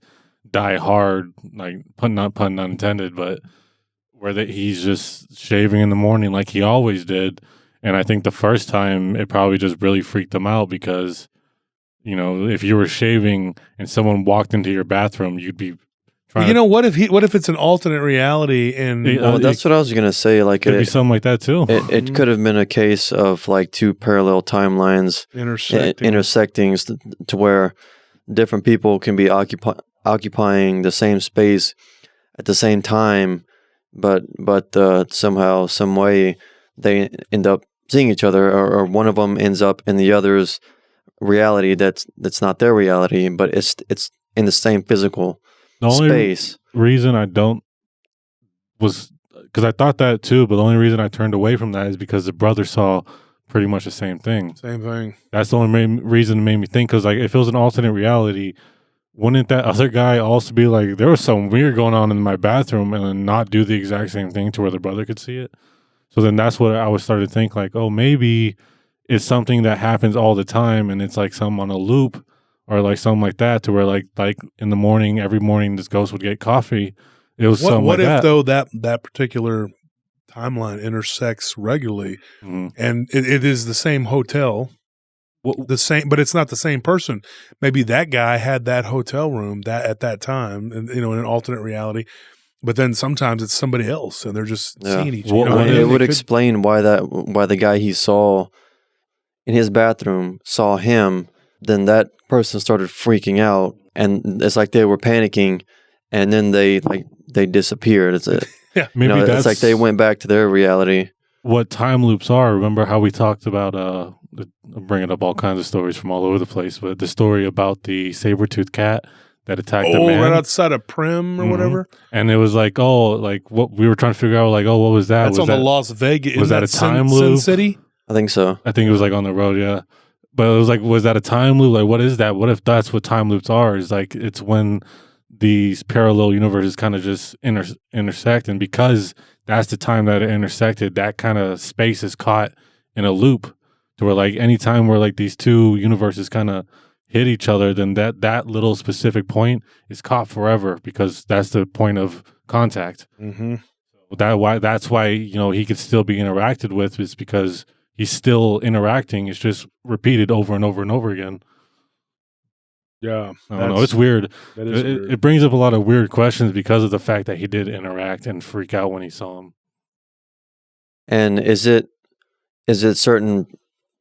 die hard, like pun unintended, but where he's just shaving in the morning like he always did. And I think the first time it probably just really freaked him out because, if you were shaving and someone walked into your bathroom, you'd be trying. What if it's an alternate reality? And well, that's what I was gonna say. Like could be something like that too. It could have been a case of like 2 parallel timelines intersecting to where different people can be occupying the same space at the same time, but somehow, some way, they end up seeing each other, or one of them ends up in the other's reality that's not their reality, but it's in the same physical space. Reason I don't was because I thought that too, but the only reason I turned away from that is because the brother saw pretty much the same thing. Same thing. That's the only reason it made me think, because like if it was an alternate reality, wouldn't that other guy also be like, there was something weird going on in my bathroom, and then not do the exact same thing to where the brother could see it? So then that's what I was starting to think, like, oh, maybe it's something that happens all the time, and it's like something on a loop, or like something like that, to where like in the morning, every morning this ghost would get coffee. It was something like that. What if though that particular timeline intersects regularly, and it is the same hotel, but it's not the same person. Maybe that guy had that hotel room at that time, and in an alternate reality, but then sometimes it's somebody else, and they're just seeing each Well, other. It would explain why the guy he saw in his bathroom saw him. Then that person started freaking out, and it's like they were panicking, and then they disappeared. It's Maybe it's like they went back to their reality. what time loops are. Remember how we talked about I'm bringing up all kinds of stories from all over the place, but the story about the saber-toothed cat that attacked the man right outside of Prim or whatever. And it was like, what we were trying to figure out, like, what was that? That's on the Las Vegas. Was that a time loop? Sin City? I think so. I think it was like on the road, yeah. But it was like, was that a time loop? Like, what is that? What if that's what time loops are? It's like, it's when these parallel universes kind of just intersect, and because that's the time that it intersected, that kind of space is caught in a loop to where, like, anytime where like these two universes kind of hit each other, then that little specific point is caught forever, because that's the point of contact. Mm-hmm. That's why he could still be interacted with, is because he's still interacting. It's just repeated over and over and over again. Yeah, I don't know. It's weird. That is weird. It brings up a lot of weird questions because of the fact that he did interact and freak out when he saw him. And is it certain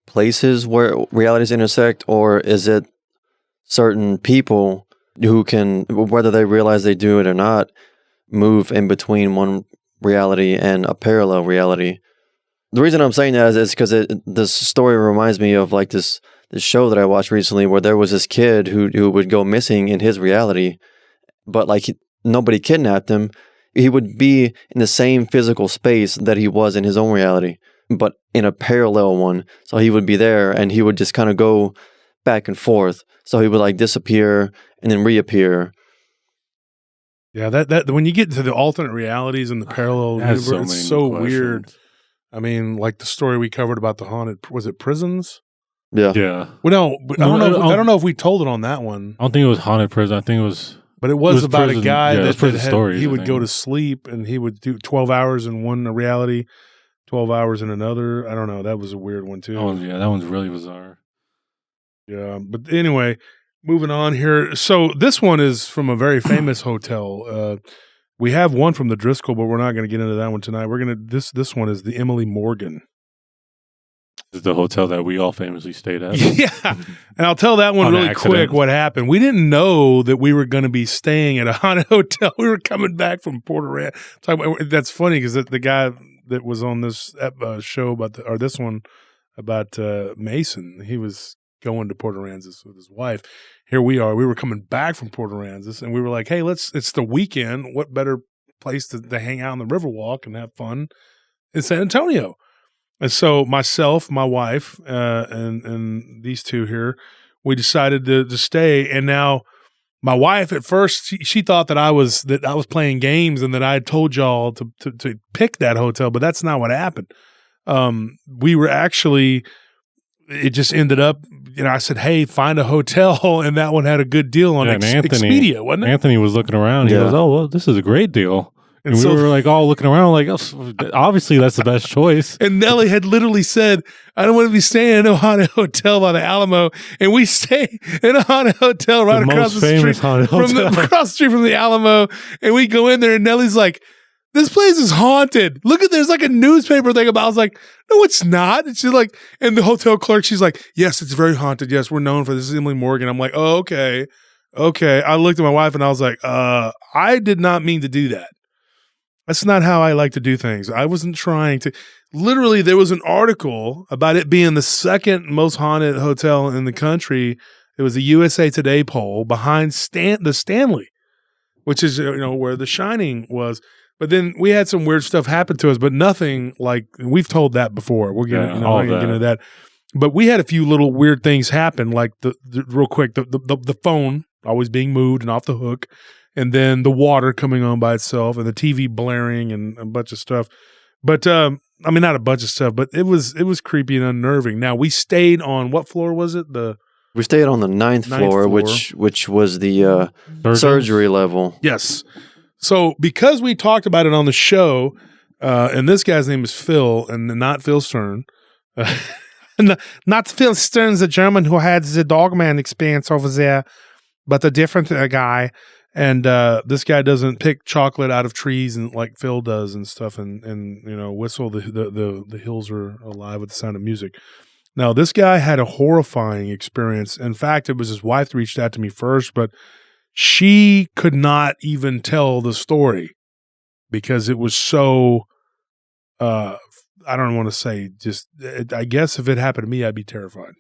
places where realities intersect, or is it certain people who can, whether they realize they do it or not, move in between one reality and a parallel reality? The reason I'm saying that is because this story reminds me of like this show that I watched recently, where there was this kid who would go missing in his reality, but like nobody kidnapped him. He would be in the same physical space that he was in his own reality, but in a parallel one. So he would be there, and he would just kind of go back and forth. So he would like disappear and then reappear. Yeah, that when you get to the alternate realities and the parallel universe, it's so weird. I mean, like the story we covered about the haunted, was it prisons? Yeah. Well, no, but I don't know if we told it on that one. I don't think it was haunted prison. I think it was. But it was about prison. A guy stories, he would go to sleep, and he would do 12 hours in one reality, 12 hours in another. I don't know. That was a weird one too. That one's really bizarre. Yeah, but anyway, moving on here. So this one is from a very famous hotel. We have one from the Driscoll, but we're not going to get into that one tonight. This one is the Emily Morgan. This is the hotel that we all famously stayed at. Yeah, and I'll tell that one really quick what happened. We didn't know that we were going to be staying at a haunted hotel. We were coming back from Port Aransas. That's funny because the guy that was on this show this one about Mason, he was going to Port Aransas with his wife. Here we are. We were coming back from Port Aransas, and we were like, hey, it's the weekend. What better place to hang out on the Riverwalk and have fun in San Antonio? And so myself, my wife, and these two here, we decided to stay. And now my wife, at first, she thought that I was playing games and that I had told y'all to pick that hotel, but that's not what happened. We were actually, it just ended up, I said, hey, find a hotel, and that one had a good deal on Expedia, wasn't it? Anthony was looking around. He goes, oh, well, this is a great deal. And we were like all looking around, like, oh, obviously that's the best choice. And Nellie had literally said, I don't want to be staying in a haunted hotel by the Alamo. And we stay in a haunted hotel right across the street across the street from the Alamo. And we go in there, and Nellie's like, this place is haunted. Look at, there's like a newspaper thing about it. I was like, no, it's not. And she's like, and the hotel clerk, she's like, yes, it's very haunted. Yes, we're known for this. This is Emily Morgan. I'm like, oh, okay. I looked at my wife and I was like, I did not mean to do that. That's not how I like to do things. I wasn't trying to. Literally, there was an article about it being the second most haunted hotel in the country. It was a USA Today poll behind the Stanley, which is where The Shining was. But then we had some weird stuff happen to us, but nothing like we've told that before. We're gonna get into that. But we had a few little weird things happen, like the real quick the phone always being moved and off the hook. And then the water coming on by itself, and the TV blaring, and a bunch of stuff. But I mean, not a bunch of stuff, but it was creepy and unnerving. Now we stayed on what floor was it? We stayed on the ninth floor, which was the surgery level. Yes. So because we talked about it on the show, and this guy's name is Phil, and not Phil Stern. Not Phil Stern, the German who had the Dogman experience over there. but the different guy. And this guy doesn't pick chocolate out of trees and like Phil does and stuff, and whistle the hills are alive with the sound of music. Now, this guy had a horrifying experience. In fact, it was his wife that reached out to me first, but she could not even tell the story because it was so. I don't want to say I guess if it happened to me, I'd be terrified.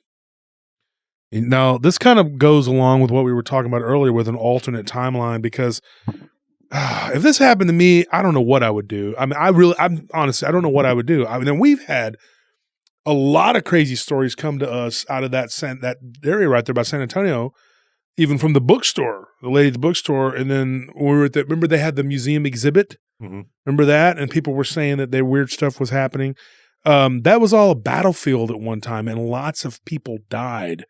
Now, this kind of goes along with what we were talking about earlier with an alternate timeline, because if this happened to me, I don't know what I would do. I mean, I'm honestly, I don't know what I would do. I mean, we've had a lot of crazy stories come to us out of that area right there by San Antonio, even from the bookstore, the lady at the bookstore. And then when we were remember they had the museum exhibit? Mm-hmm. Remember that? And people were saying that their weird stuff was happening. That was all a battlefield at one time, and lots of people died.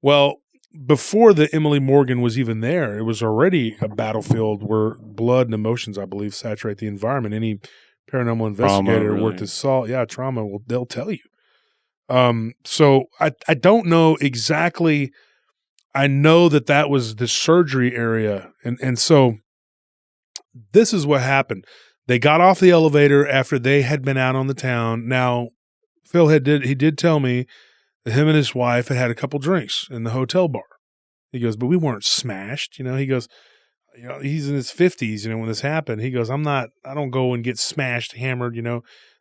Well, before the Emily Morgan was even there, it was already a battlefield where blood and emotions, I believe, saturate the environment. Any paranormal investigator worth his salt, trauma, they'll tell you. So I don't know exactly. I know that was the surgery area, and so this is what happened. They got off the elevator after they had been out on the town. Now, Phil did tell me that him and his wife had a couple drinks in the hotel bar. He goes, but we weren't smashed. He goes, he's in his 50s, when this happened. He goes, I don't go and get smashed, hammered,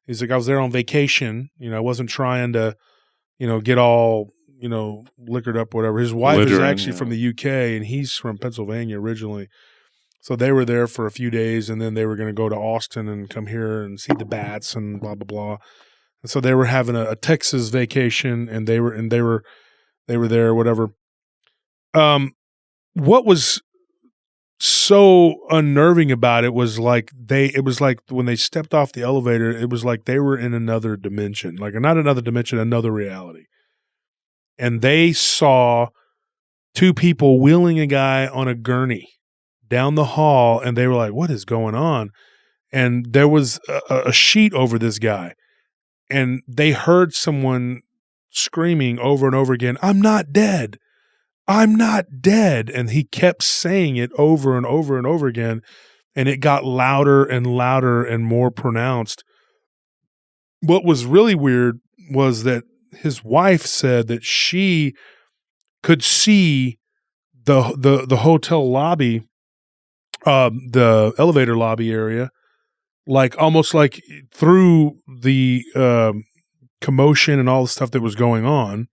He's like, I was there on vacation. I wasn't trying to, get all, liquored up, whatever. His wife is actually from the UK, and he's from Pennsylvania originally. So they were there for a few days, and then they were going to go to Austin and come here and see the bats and blah, blah, blah. And so they were having a Texas vacation, and they were there, whatever. What was so unnerving about it was like when they stepped off the elevator, it was like they were in another dimension, like not another dimension, another reality. And they saw two people wheeling a guy on a gurney down the hall, and they were like, what is going on? And there was a sheet over this guy, and they heard someone screaming over and over again, I'm not dead. I'm not dead. And he kept saying it over and over and over again. And it got louder and louder and more pronounced. What was really weird was that his wife said that she could see the hotel lobby, the elevator lobby area, like almost like through the commotion and all the stuff that was going on.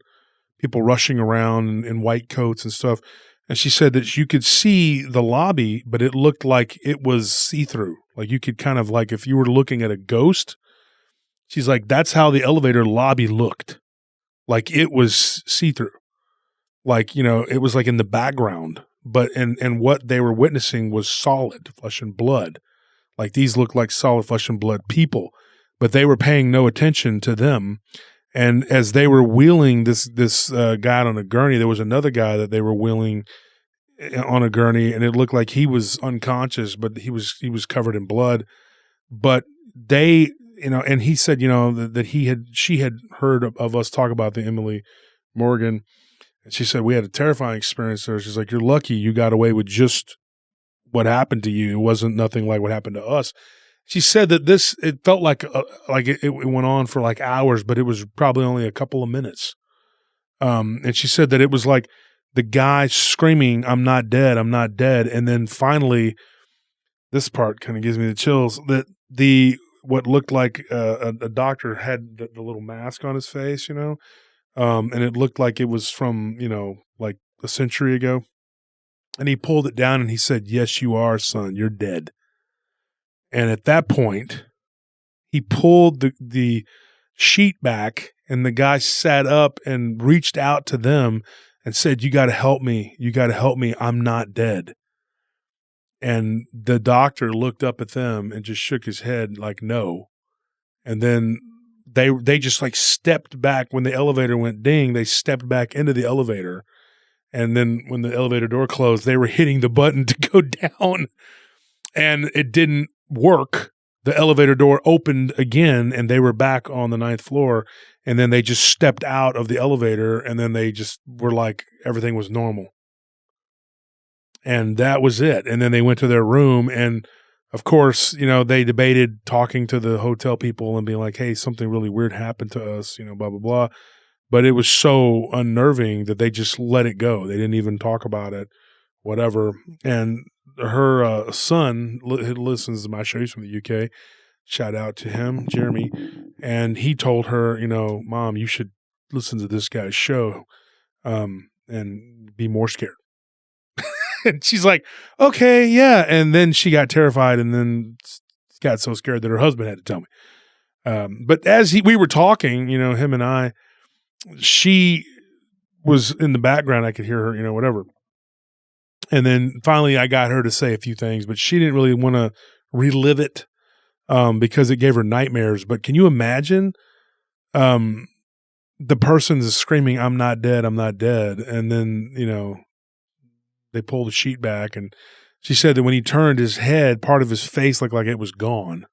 People rushing around in white coats and stuff. And she said that you could see the lobby, but it looked like it was see-through. Like you could kind of like, if you were looking at a ghost, she's like, that's how the elevator lobby looked. Like it was see-through. Like, it was like in the background, but, and what they were witnessing was solid flesh and blood. Like these looked like solid flesh and blood people, but they were paying no attention to them. And as they were wheeling this guy on a gurney, there was another guy that they were wheeling on a gurney, and it looked like he was unconscious, but he was covered in blood. But they, and he said, that she had heard of us talk about the Emily Morgan, and she said we had a terrifying experience there. She's like, you're lucky you got away with just what happened to you. It wasn't nothing like what happened to us. She said that it felt like it went on for like hours, but it was probably only a couple of minutes. And she said that it was like the guy screaming, I'm not dead, I'm not dead. And then finally, this part kind of gives me the chills, that what looked like a doctor had the little mask on his face, and it looked like it was from, like a century ago. And he pulled it down and he said, yes, you are, son, you're dead. And at that point, he pulled the sheet back, and the guy sat up and reached out to them and said, you got to help me. You got to help me. I'm not dead. And the doctor looked up at them and just shook his head like, no. And then they just like stepped back. When the elevator went ding, they stepped back into the elevator. And then when the elevator door closed, they were hitting the button to go down, and it didn't work. The elevator door opened again, and they were back on the 9th floor. And then they just stepped out of the elevator, and then they just were like, everything was normal. And that was it. And then they went to their room, and of course, they debated talking to the hotel people and being like, hey, something really weird happened to us, blah, blah, blah. But it was so unnerving that they just let it go. They didn't even talk about it, whatever. And her son listens to my shows from the UK. Shout out to him, Jeremy. And he told her, Mom, you should listen to this guy's show and be more scared. And she's like, okay, yeah. And then she got terrified and then got so scared that her husband had to tell me. But as we were talking, him and I, she was in the background. I could hear her, whatever. And then finally I got her to say a few things, but she didn't really want to relive it because it gave her nightmares. But can you imagine the person's screaming, I'm not dead, I'm not dead. And then, they pulled the sheet back, and she said that when he turned his head, part of his face looked like it was gone,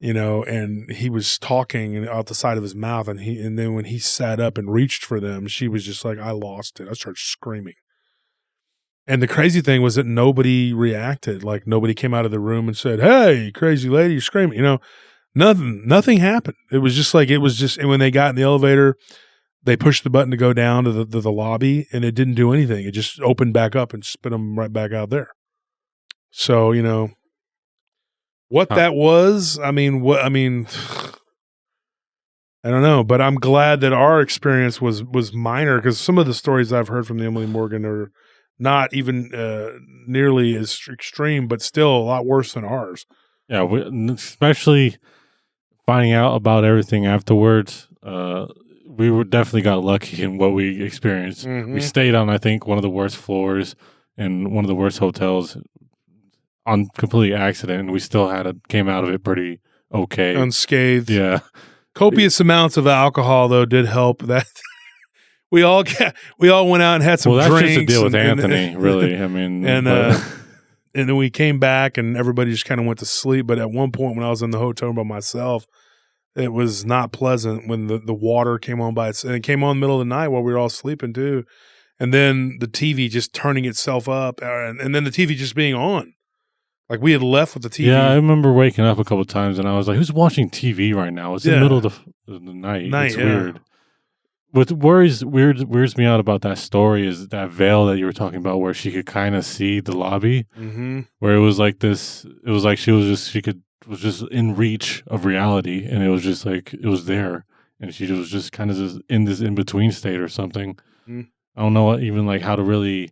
and he was talking out the side of his mouth. And then when he sat up and reached for them, she was just like, I lost it. I started screaming. And the crazy thing was that nobody reacted. Like nobody came out of the room and said, hey, crazy lady, you're screaming, nothing happened. It was just like, and when they got in the elevator, they pushed the button to go down to the lobby, and it didn't do anything. It just opened back up and spit them right back out there. So, what that was, I don't know, but I'm glad that our experience was minor, because some of the stories I've heard from the Emily Morgan are not even nearly as extreme, but still a lot worse than ours. Yeah, especially finding out about everything afterwards. We definitely got lucky in what we experienced. Mm-hmm. We stayed on, I think, one of the worst floors in one of the worst hotels on complete accident, and we still came out of it pretty okay. Unscathed. Yeah. Copious amounts of alcohol, though, did help. That we all went out and had some drinks. Well, that's just a deal with Anthony, really. I mean, and then we came back, and everybody just kind of went to sleep. But at one point, when I was in the hotel room by myself, it was not pleasant when the water came on and it came on in the middle of the night while we were all sleeping too. And then the TV just turning itself up, and then the TV just being on. Like we had left with the TV. Yeah, I remember waking up a couple of times and I was like, who's watching TV right now? It's in the middle of the night. It's weird. What weirds me out about that story is that veil that you were talking about, where she could kind of see the lobby, where it was like this. It was like she was just in reach of reality, and it was just like it was there, and she was just kind of just in this in between state or something. I don't know even like how to really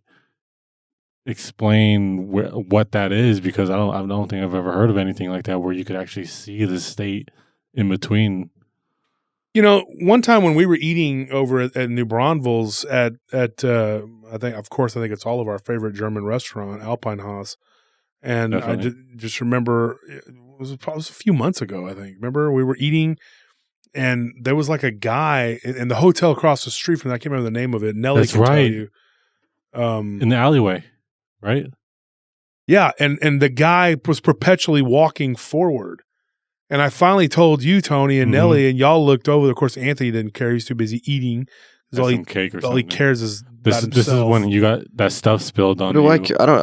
explain what that is, because I don't think I've ever heard of anything like that where you could actually see the state in between. One time when we were eating over at New Braunfels at I think it's all of our favorite German restaurant, Alpinhaus. And definitely. I just remember it was a few months ago, I think. Remember we were eating, and there was like a guy in the hotel across the street from that. I can't remember the name of it. Nelly can tell you. In the alleyway, right? Yeah, and the guy was perpetually walking forward. And I finally told you, Tony, and Nelly, and y'all looked over. Of course, Anthony didn't care. He's too busy eating. Some cake or something. All he cares is this is when you got that stuff spilled on you. I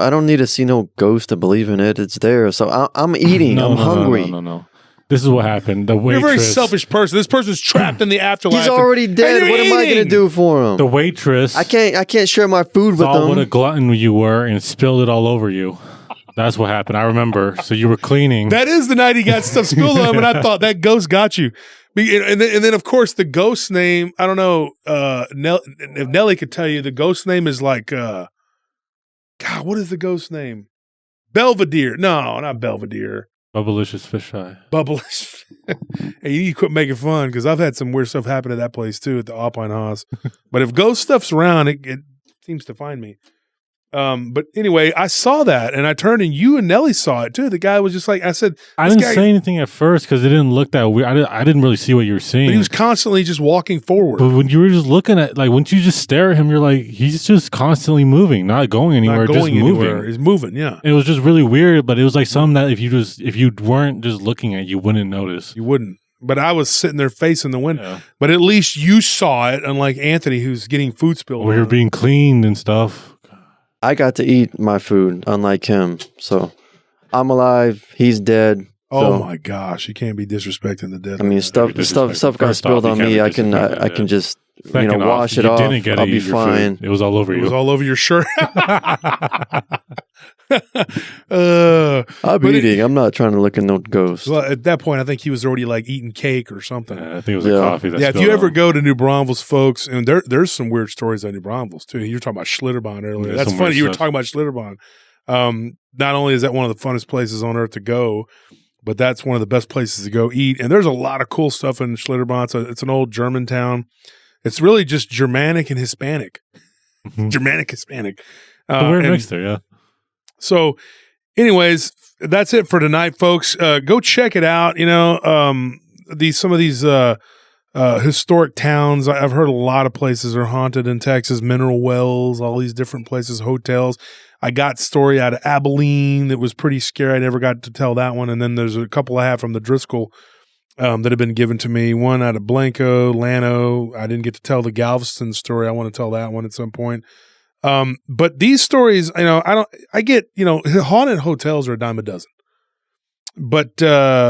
don't need to see no ghost to believe in it. It's there. So I'm eating. I'm hungry. No. This is what happened. The waitress. You're a very selfish person. This person's trapped in the afterlife. He's already dead. What am I going to do for him? The waitress. I can't share my food with them. What a glutton you were and spilled it all over you. That's what happened. I remember. So you were cleaning. That is the night he got stuff spilled on him, and I thought that ghost got you. And then of course, the ghost name, I don't know, if Nelly could tell you, the ghost name is like, God, what is the ghost name? Belvedere. No, not Belvedere. Bubblicious fisheye. Bubblicious. Hey, you need to quit making fun, because I've had some weird stuff happen at that place too, at the Alpinhaus. But if ghost stuff's around, it seems to find me. But anyway, I saw that, and I turned, and you and Nelly saw it too. The guy was just like, I said, I didn't say anything at first because it didn't look that weird. I didn't really see what you were seeing. But he was constantly just walking forward. But when you were just looking at, like, once you just stare at him, you're like, he's just constantly moving, not going anywhere, just moving. He's moving, yeah. It was just really weird, but it was like something that if you weren't just looking at, you wouldn't notice. You wouldn't. But I was sitting there facing the window. Yeah. But at least you saw it, unlike Anthony, who's getting food spilled. We were being cleaned and stuff. I got to eat my food, unlike him. So I'm alive. He's dead. Oh so, my gosh, you can't be disrespecting the dead. I mean, stuff got spilled on me. I can just wash it off. I'll be fine. It was all over you. It was all over your shirt. I'm eating. I'm not trying to look at no ghost. Well, at that point, I think he was already like eating cake or something. I think it was a coffee. If you ever go to New Braunfels, folks, and there's some weird stories on New Braunfels too. You were talking about Schlitterbahn earlier. That's funny. You were talking about Schlitterbahn. Not only is that one of the funnest places on earth to go, but that's one of the best places to go eat. And there's a lot of cool stuff in Schlitterbahn. It's an old German town. It's really just Germanic and Hispanic. Germanic, Hispanic. We're mixed there, yeah. So, anyways, that's it for tonight, folks. Go check it out. Some of these historic towns. I've heard a lot of places are haunted in Texas. Mineral wells, all these different places, hotels. I got story out of Abilene that was pretty scary. I never got to tell that one. And then there's a couple I have from the Driscoll that have been given to me. One out of Blanco, Llano. I didn't get to tell the Galveston story. I want to tell that one at some point. But these stories, I get, haunted hotels are a dime a dozen. But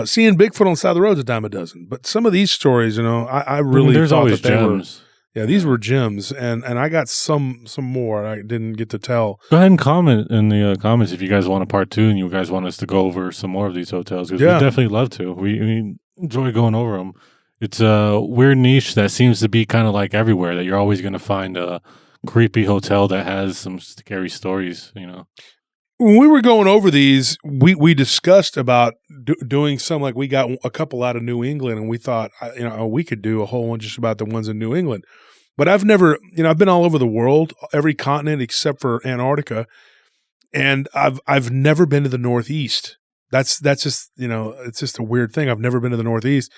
seeing Bigfoot on the side of the road is a dime a dozen. But some of these stories, I really there's thought always that they gems. these were gems, and I got some more I didn't get to tell. Go ahead and comment in the comments if you guys want a part 2 and you guys want us to go over some more of these hotels, because we definitely love to. We enjoy going over them. It's a weird niche that seems to be kind of like everywhere, that you're always going to find a creepy hotel that has some scary stories, When we were going over these, we discussed about doing some, like we got a couple out of New England, and we thought, we could do a whole one just about the ones in New England. But I've never, I've been all over the world, every continent except for Antarctica, and I've never been to the Northeast. That's just, it's just a weird thing. I've never been to the Northeast.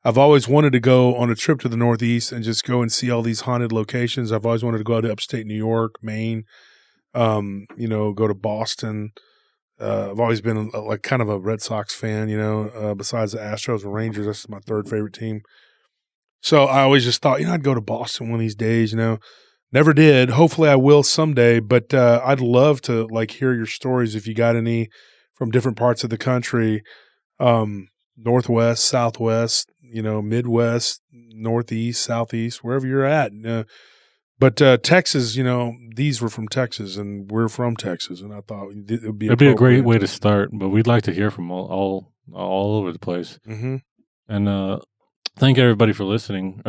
I've always wanted to go on a trip to the Northeast and just go and see all these haunted locations. I've always wanted to go to upstate New York, Maine, go to Boston. I've always been like kind of a Red Sox fan, besides the Astros and Rangers. That's my third favorite team. So I always just thought, I'd go to Boston one of these days, never did. Hopefully I will someday, but I'd love to hear your stories if you got any from different parts of the country, Northwest, Southwest, Midwest, Northeast, Southeast, wherever you're at. But Texas, these were from Texas, and we're from Texas, and I thought it'd be a great way to start. But we'd like to hear from all over the place. Mm-hmm. And thank everybody for listening.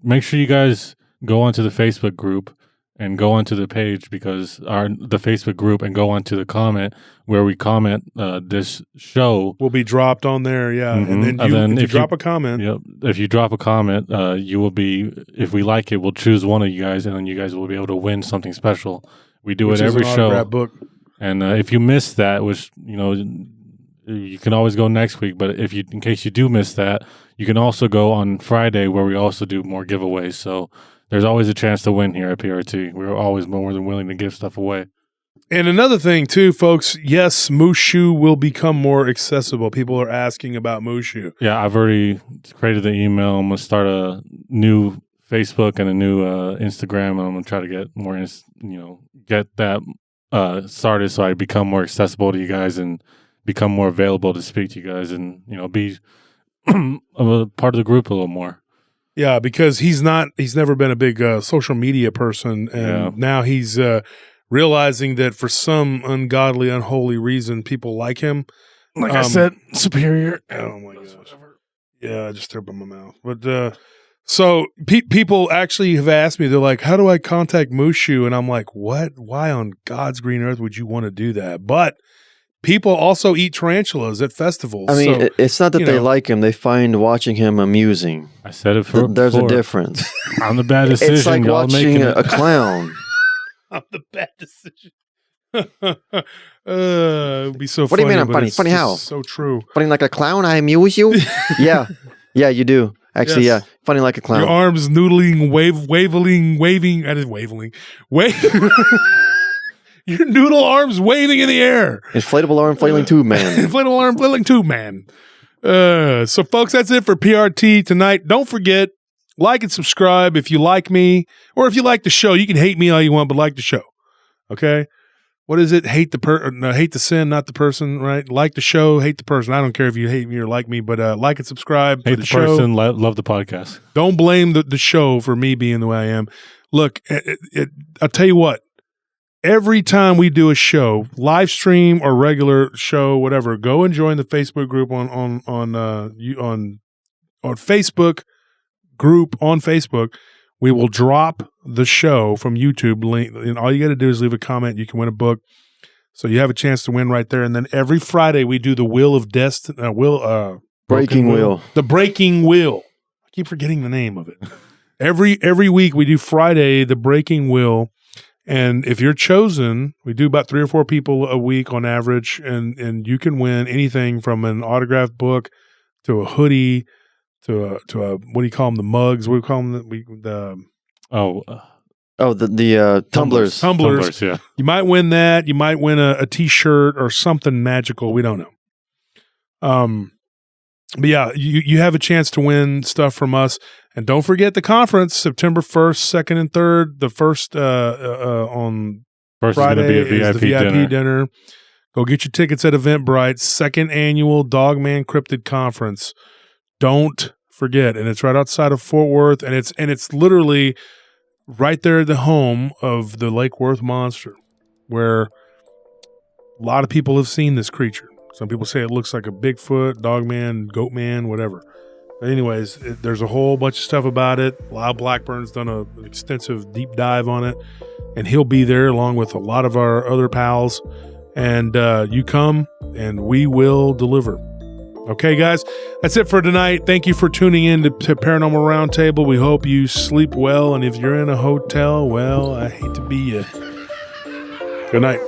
Make sure you guys go onto the Facebook group and go onto the page, because the Facebook group, and go onto the comment where we comment this show will be dropped on there. Yeah. Mm-hmm. And then if you drop a comment, if you drop a comment, you will be, if we like it, we'll choose one of you guys, and then you guys will be able to win something special. We do it every show. Book. And if you miss that, which, you can always go next week, but in case you do miss that, you can also go on Friday, where we also do more giveaways. So there's always a chance to win here at PRT. We're always more than willing to give stuff away. And another thing too, folks, yes, Mushu will become more accessible. People are asking about Mushu. Yeah, I've already created the email. I'm going to start a new Facebook and a new Instagram, and I'm going to try to get more, get that started, so I become more accessible to you guys and become more available to speak to you guys, and, be a part of the group a little more. Yeah, because he's never been a big social media person, and now he's realizing that for some ungodly, unholy reason, people like him. Like I said, superior. Oh my gosh! Yeah, I just threw up in my mouth. But so people actually have asked me. They're like, "How do I contact Mushu?" And I'm like, "What? Why on God's green earth would you want to do that?" But people also eat tarantulas at festivals. I mean, it's not that they like him; they find watching him amusing. I said it for. There's a difference. I'm the bad decision. It's like watching a clown. I'm the bad decision. It'd be so what funny. What do you mean I'm funny? Funny how? So true. Funny like a clown? I amuse you? Yeah, you do. Actually, yes. Yeah. Funny like a clown. Your arms noodling, waving. I did waving. Your noodle arms waving in the air. Inflatable arm flailing tube man. Inflatable arm flailing tube man. So, folks, that's it for PRT tonight. Don't forget, like and subscribe if you like me, or if you like the show. You can hate me all you want, but like the show. Okay? what is it? Hate the sin, not the person, right? Like the show, hate the person. I don't care if you hate me or like me, but like and subscribe. Hate to the show. person, love the podcast. Don't blame the show for me being the way I am. Look, I'll tell you what. Every time we do a show, live stream or regular show, whatever, go and join the Facebook group on Facebook group on Facebook. We will drop the show from YouTube link, and all you got to do is leave a comment. You can win a book, so you have a chance to win right there. And then every Friday we do the Wheel of Destiny, Breaking Wheel. the Breaking Wheel. I keep forgetting the name of it. Every week we do Friday the Breaking Wheel. And if you're chosen, we do about 3 or 4 people a week on average, and you can win anything from an autographed book to a hoodie to a what do you call them? The mugs? What do you call them? The tumblers. Tumblers. Yeah. You might win that. You might win a T-shirt or something magical. We don't know. But yeah, you have a chance to win stuff from us. And don't forget the conference, September 1st, 2nd, and 3rd. The first on First Friday is is the VIP dinner. Go get your tickets at Eventbrite. 2nd annual Dogman Cryptid Conference. Don't forget, and it's right outside of Fort Worth, and it's literally right there at the home of the Lake Worth monster, where a lot of people have seen this creature. Some people say it looks like a Bigfoot, Dogman, Goatman, whatever. But anyways, there's a whole bunch of stuff about it. Lyle Blackburn's done an extensive deep dive on it, and he'll be there along with a lot of our other pals. And you come, and we will deliver. Okay, guys, that's it for tonight. Thank you for tuning in to Paranormal Roundtable. We hope you sleep well, and if you're in a hotel, well, I hate to be you. Good night.